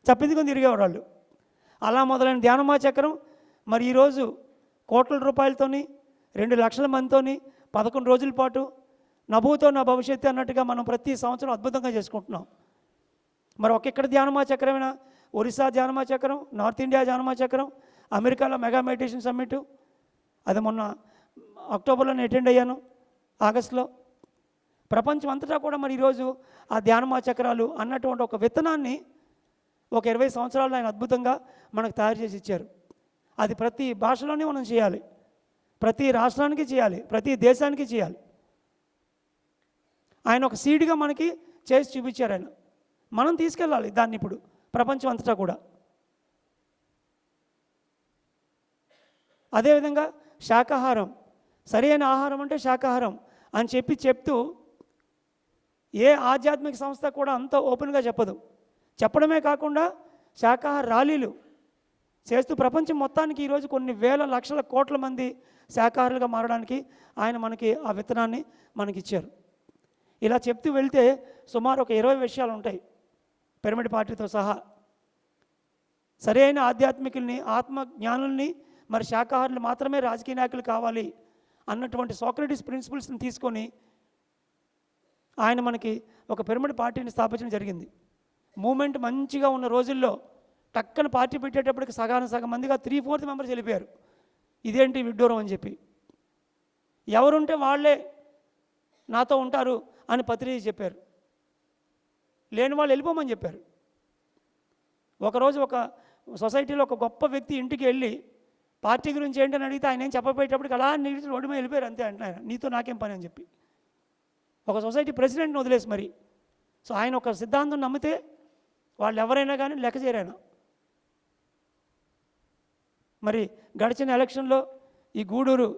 తప్పించుకొని తిరిగేవారు వాళ్ళు. అలా మొదలైన ధ్యాన మహాచక్రం మరి ఈరోజు కోట్ల రూపాయలతోని 2 లక్షల మందితోని 11 రోజుల పాటు నభూతో నా భవిష్యత్తు అన్నట్టుగా మనం ప్రతి సంవత్సరం అద్భుతంగా చేసుకుంటున్నాం. మరి ఒక్కెక్కడ ధ్యానమా చక్రమేనా? ఒరిస్సా ధ్యానమా చక్రం, నార్త్ ఇండియా ధ్యానమా చక్రం, అమెరికాలో మెగా మెడిటేషన్ సమ్మిట్, అది మొన్న అక్టోబర్లో నేను అటెండ్ అయ్యాను, ఆగస్టులో. ప్రపంచం అంతటా కూడా మరి ఈరోజు ఆ ధ్యానమా చక్రాలు అన్నటువంటి ఒక విత్తనాన్ని ఒక 20 సంవత్సరాలు ఆయన అద్భుతంగా మనకు తయారు చేసి ఇచ్చారు. అది ప్రతి భాషలోనే మనం చేయాలి, ప్రతి రాష్ట్రానికి చేయాలి, ప్రతి దేశానికి చేయాలి. ఆయన ఒక సీడ్గా మనకి చేసి చూపించారు ఆయన, మనం తీసుకెళ్ళాలి దాన్ని ఇప్పుడు ప్రపంచం అంతటా కూడా. అదేవిధంగా శాకాహారం, సరైన ఆహారం అంటే శాకాహారం అని చెప్తూ ఏ ఆధ్యాత్మిక సంస్థ కూడా అంత ఓపెన్గా చెప్పదు. చెప్పడమే కాకుండా శాకాహార ర్యాలీలు చేస్తూ ప్రపంచం మొత్తానికి ఈరోజు కొన్ని వేల లక్షల కోట్ల మంది శాకాహారులుగా మారడానికి ఆయన మనకి ఆ విత్తనాన్ని మనకిచ్చారు. ఇలా చెప్తూ వెళ్తే సుమారు ఒక 20 విషయాలు ఉంటాయి పిరమిడ్ పార్టీతో సహా. సరైన ఆధ్యాత్మికుల్ని, ఆత్మ జ్ఞానుల్ని, మరి శాకాహారులు మాత్రమే రాజకీయ నాయకులు కావాలి అన్నటువంటి సోక్రటీస్ ప్రిన్సిపల్స్ని తీసుకొని ఆయన మనకి ఒక పిరమిడ్ పార్టీని స్థాపించడం జరిగింది. మూమెంట్ మంచిగా ఉన్న రోజుల్లో టక్కన పార్టీ పెట్టేటప్పటికి సగం మందిగా 3/4 మెంబర్స్ వెళ్ళిపోయారు. ఇదేంటి విడ్డూరం అని చెప్పి, ఎవరుంటే వాళ్ళే నాతో ఉంటారు అని పత్రిక చెప్పారు, లేని వాళ్ళు వెళ్ళిపోమని చెప్పారు. ఒకరోజు ఒక సొసైటీలో ఒక గొప్ప వ్యక్తి ఇంటికి వెళ్ళి పార్టీ గురించి ఏంటని అడిగితే ఆయన ఏం చెప్పబోయేటప్పటికి అలా నీటి రోడ్డు మీద వెళ్ళిపోయారు అంతే అంటున్నారు, నీతో నాకేం పని అని చెప్పి. ఒక సొసైటీ ప్రెసిడెంట్ని వదిలేసి మరి. సో ఆయన ఒక సిద్ధాంతం నమ్మితే వాళ్ళు ఎవరైనా కానీ లెక్క చేయరైనా. మరి గడిచిన ఎలక్షన్లో ఈ గూడూరు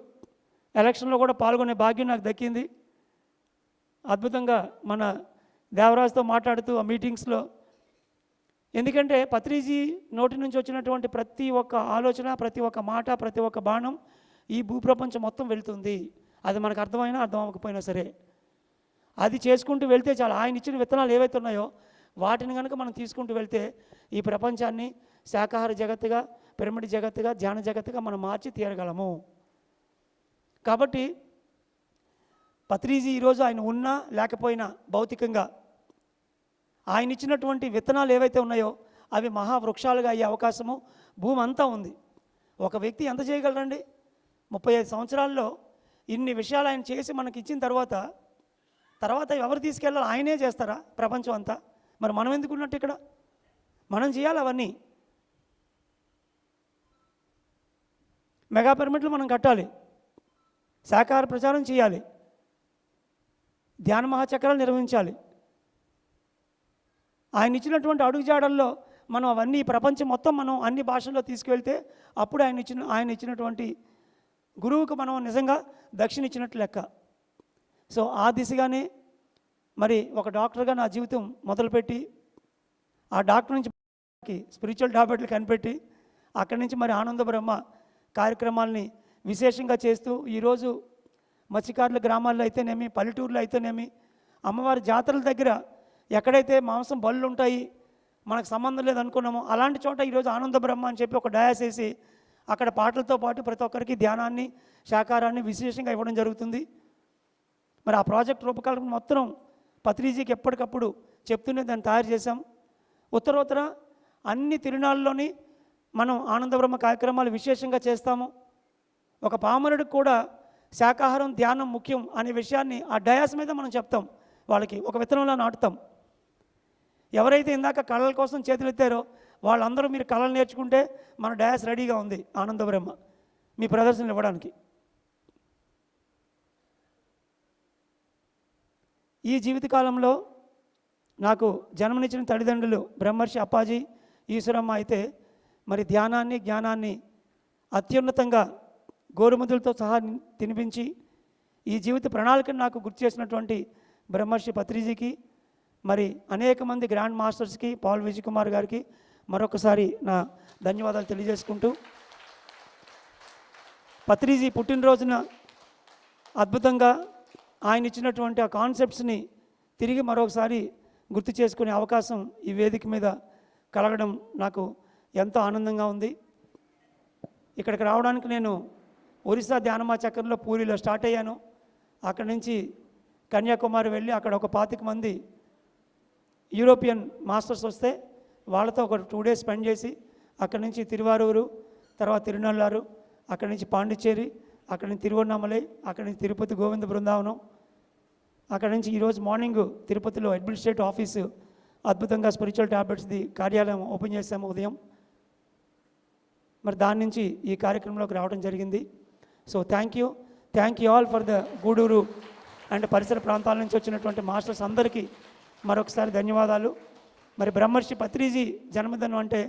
ఎలక్షన్లో కూడా పాల్గొనే భాగ్యం నాకు దక్కింది. అద్భుతంగా మన దేవరాజుతో మాట్లాడుతూ ఆ మీటింగ్స్లో, ఎందుకంటే పత్రిజీ నోటి నుంచి వచ్చినటువంటి ప్రతి ఒక్క ఆలోచన, ప్రతి ఒక్క మాట, ప్రతి ఒక్క బాణం ఈ భూప్రపంచం మొత్తం వెళ్తుంది. అది మనకు అర్థమైనా అర్థం అవ్వకపోయినా సరే అది చేసుకుంటూ వెళ్తే చాలా. ఆయన ఇచ్చిన విత్తనాలు ఏవైతే ఉన్నాయో వాటిని కనుక మనం తీసుకుంటూ వెళ్తే ఈ ప్రపంచాన్ని శాకాహార జగత్తుగా, పిరమిడ్ జగత్తుగా, ధ్యాన జగత్తుగా మనం మార్చి తీరగలము. కాబట్టి పత్రిజీ ఈరోజు ఆయన ఉన్నా లేకపోయినా భౌతికంగా ఆయన ఇచ్చినటువంటి విత్తనాలు ఏవైతే ఉన్నాయో అవి మహావృక్షాలుగా అయ్యే అవకాశము భూమి అంతా ఉంది. ఒక వ్యక్తి ఎంత చేయగలరండి? 35 సంవత్సరాల్లో ఇన్ని విషయాలు ఆయన చేసి మనకి ఇచ్చిన తర్వాత ఎవరు తీసుకెళ్ళాలి? ఆయనే చేస్తారా ప్రపంచం అంతా? మరి మనం ఎందుకున్నట్టు ఇక్కడ? మనం చేయాలి అవన్నీ. మెగా పిరమిడ్లు మనం కట్టాలి, శాకాహార ప్రచారం చేయాలి, ధ్యాన మహాచక్రాలు నిర్వహించాలి. ఆయన ఇచ్చినటువంటి అడుగుజాడల్లో మనం అవన్నీ ప్రపంచం మొత్తం మనం అన్ని భాషల్లో తీసుకువెళ్తే అప్పుడు ఆయన ఇచ్చినటువంటి గురువుకు మనం నిజంగా దక్షిణ ఇచ్చినట్లు లెక్క. సో ఆ దిశగానే మరి ఒక డాక్టర్గా నా జీవితం మొదలుపెట్టి ఆ డాక్టర్ నుంచి స్పిరిచువల్ టాబ్లెట్లు కనిపెట్టి అక్కడి నుంచి మరి ఆనంద బ్రహ్మ కార్యక్రమాలని విశేషంగా చేస్తూ ఈరోజు మత్స్యకారుల గ్రామాల్లో అయితేనేమి, పల్లెటూరులో అయితేనేమి, అమ్మవారి జాతరల దగ్గర ఎక్కడైతే మాంసం బళ్ళు ఉంటాయి మనకు సంబంధం లేదనుకున్నామో అలాంటి చోట ఈరోజు ఆనంద బ్రహ్మ అని చెప్పి ఒక డయాస్ వేసి అక్కడ పాటలతో పాటు ప్రతి ఒక్కరికి ధ్యానాన్ని, శాకాహారాన్ని విశేషంగా ఇవ్వడం జరుగుతుంది. మరి ఆ ప్రాజెక్ట్ రూపకల్పన మొత్తం పత్రిజీకి ఎప్పటికప్పుడు చెప్తూనే దాన్ని తయారు చేశాం. ఉత్తరోత్తర అన్ని తిరునాళ్ళలోని మనం ఆనంద బ్రహ్మ కార్యక్రమాలు విశేషంగా చేస్తాము. ఒక పామరుడికి కూడా శాకాహారం, ధ్యానం ముఖ్యం అనే విషయాన్ని ఆ డయాస్ మీద మనం చెప్తాం, వాళ్ళకి ఒక విత్తనంలో నాటుతాం. ఎవరైతే ఇందాక కళల కోసం చేతులు ఎత్తారో వాళ్ళందరూ మీరు కళలు నేర్చుకుంటే మన డయాస్ రెడీగా ఉంది ఆనంద బ్రహ్మ మీ ప్రదర్శనలు ఇవ్వడానికి. ఈ జీవితకాలంలో నాకు జన్మనిచ్చిన తల్లిదండ్రులు బ్రహ్మర్షి అప్పాజీ, ఈశ్వరమ్మ అయితే మరి ధ్యానాన్ని, జ్ఞానాన్ని అత్యున్నతంగా గోరుముద్దలతో సహా తినిపించి ఈ జీవిత ప్రణాళికను నాకు గుర్తు చేసినటువంటి బ్రహ్మర్షి పత్రిజీకి, మరి అనేక మంది గ్రాండ్ మాస్టర్స్కి, పాల్ విజయ్ కుమార్ గారికి మరొకసారి నా ధన్యవాదాలు తెలియజేసుకుంటూ, పత్రిజీ పుట్టినరోజున అద్భుతంగా ఆయన ఇచ్చినటువంటి ఆ కాన్సెప్ట్స్ని తిరిగి మరొకసారి గుర్తు చేసుకునే అవకాశం ఈ వేదిక మీద కలగడం నాకు ఎంతో ఆనందంగా ఉంది. ఇక్కడికి రావడానికి నేను ఒరిస్సా ధ్యానమా చక్రంలో పూరిలో స్టార్ట్ అయ్యాను. అక్కడి నుంచి కన్యాకుమారి వెళ్ళి అక్కడ ఒక 25 మంది యూరోపియన్ మాస్టర్స్ వస్తే వాళ్ళతో ఒక 2 days స్పెండ్ చేసి అక్కడి నుంచి తిరువారూరు, తర్వాత తిరునల్లారు, అక్కడి నుంచి పాండిచ్చేరి, అక్కడి నుంచి తిరువన్నామలై, అక్కడి నుంచి తిరుపతి గోవింద బృందావనం, అక్కడి నుంచి ఈరోజు మార్నింగ్ తిరుపతిలో అడ్మినిస్ట్రేటివ్ ఆఫీసు అద్భుతంగా స్పిరిచువల్ ట్యాబ్లెట్స్ది కార్యాలయం ఓపెన్ చేసాము ఉదయం. మరి దాని నుంచి ఈ కార్యక్రమంలోకి రావడం జరిగింది. So thank you all for the Guduru and పరిసర ప్రాంతాల నుంచి వచ్చినటువంటి మాస్టర్స్ అందరికీ మరొకసారి ధన్యవాదాలు. మరి బ్రహ్మర్షి పత్రిజీ జన్మదినం అంటే